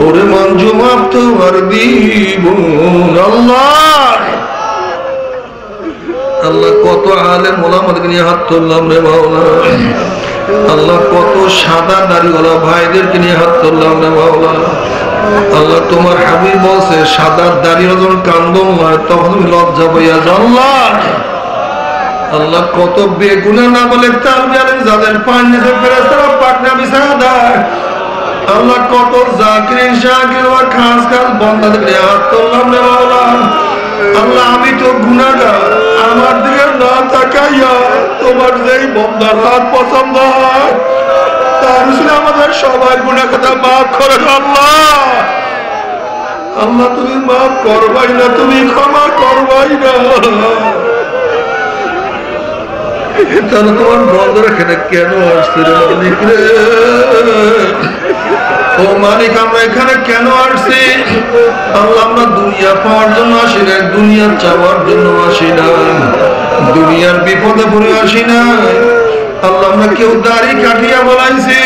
ওরে মঞ্জু মাপ তোমার দিব। আল্লাহ আল্লাহ কত আলেম ওলামাদেরকে নিয়ে হাত তুললাম রে মাওলা। আল্লাহ কত সাদা দাড়িওয়ালা ভাইদেরকে নিয়ে হাত তুললাম রে মাওলা। আল্লাহ তোমার হাবিব বলছে সাদা দাড়ি যখন কান্দন হয় তখন তুমি লজ্জা পাইয়া যাও। আল্লাহ আল্লাহ কত বেগুনা না বলে তার জানেন যাদের পান নিচে ফেরেশতারা পাকনা বিছায়া দেয়। আল্লাহ কত জাকির শাকির ওয়া খাস খাস বান্দাদেরকে নিয়ে হাত তুললাম রে মাওলা। আল্লাহ আমি তো গুনাহগার, আমার দিকে না তাকাইয়া তোমার যেই বান্দার হাত পছন্দ হয় তার জন্য আমাদের সবাই গুনাহ কথা মাফ করে দাও। আল্লাহ আল্লাহ তুমি মাফ করবাই না, তুমি ক্ষমা করবাই না। তাহলে তোমার বন্ধুরা এখানে কেন আসছে মালিক রে? ও মালিক আমরা এখানে কেন আসছি? আল্লাহ আমরা দুনিয়া পাওয়ার জন্য আসি না, দুনিয়ার চাওয়ার জন্য আসি না, দুনিয়ার বিপদে পড়ে আসি না। আল্লাহ আমরা কেউ দাড়ি কাটিয়া বলাইছি,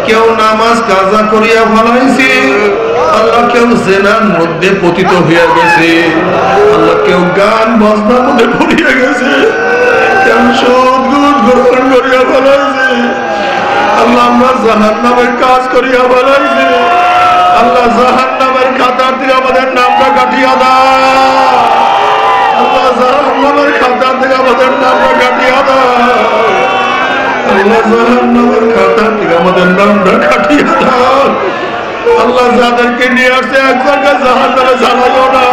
কেউ নামাজ কাজা করিয়া বলাইছি, আল্লাহ কেউ জেনার মধ্যে পতিত হইয়া গেছে, আল্লাহ কেউ গান বাজনার মধ্যে পড়িয়া গেছে, কেউ সুদ ঘুষ গ্রহণ করিয়া বলাইছে। আল্লাহ আমরা জাহান্নামের কাজ করিয়া বলাইছি। আল্লাহ জাহান্নামের খাতার থেকে আমাদের নামটা কাটিয়া দাও। আল্লাহ জাহান্নামের খাতার থেকে আমাদের নামটা কাটিয়া দাও। আল্লাহ জাহান্নামের খাতার থেকে আমাদের নামটা কাটিয়া দাও। আল্লাহ যাদেরকে নিয়ে আসছে এক জায়গায় জাহান্নামে জ্বালাইও না।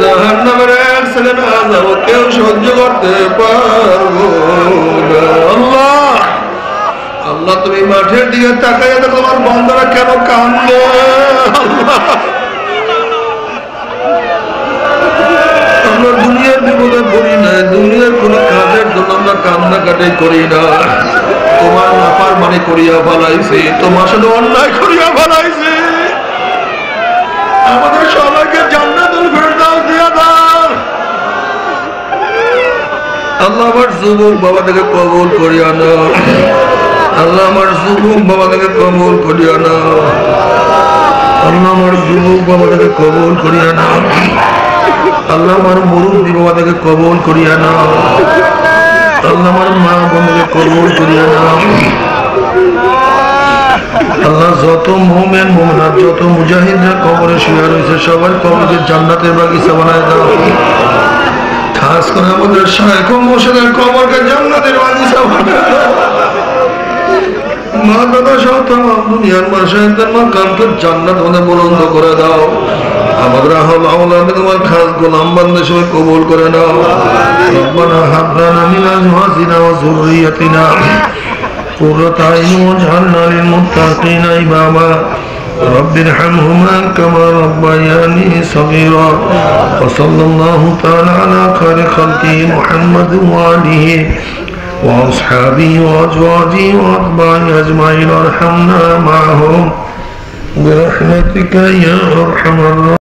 জাহান্নামের এক সেকেন্ড আযাব কেউ সহ্য করতে পারবো না। আল্লাহ আল্লাহ তুমি মাঠের দিকে তাকাইয়া দেখো তোমার বান্দারা কেন কান্দে। আমরা দুনিয়ার বিপদে পড়ি না, দুনিয়ার কোন কাজের জন্য আমরা কান্নাকাটি করি না, তোমার নাফরমানি করিয়া ফেলাইছি, তোমার সাথে অন্যায় করিয়া ফেলাইছি। আমাদের সবাইকে জান্নাতুল ফেরদাউস দিয়া দাও। আল্লাহ আমার যুবক বাবা থেকে কবুল করিয়া নাও আল্লাহ আমার যুবক বাবা থেকে কবুল করিয়া নাও আল্লাহ আমার যুবক বাবা থেকে কবুল করিয়া নাও আল্লাহ আমার মুরব্বী বাবা থেকে কবুল করিয়া নাও আল্লাহ আমার মা বোনকে কবুল করিয়া নাও আল্লাহ যত মুমিন মুমিনাত যত মুজাহিদরা কবরে শুয়ে রয়েছে সবার কবরকে জান্নাতের বাগিচা বানায় দাও খাস করে আমাদের শাইখ ও মুর্শিদের কবরকে জান্নাতের বাগিচা বানায় দাও মা দাদা সহ তামাম দুনিয়ার মাশায়েখদের মাকামকে জান্নাত মনে বুলন্দ করে দাও আমাদের আহল আওলাদ তোমার খাস গোলাম বান্দা সবাই কবুল করে নাও রব্বানা হাব লানা মিন আজওয়াজিনা ওয়া যুররিয়াতিনা قرة أعين واجعلنا للمتقين إماما رب ارحمهما كما ربياني صغيرا وصلى الله تعالى على خير خلقه محمد وآله وأصحابه وأزواجه وأتباعه أجمعين وارحمنا معهم برحمتك يا أرحم الراحمين.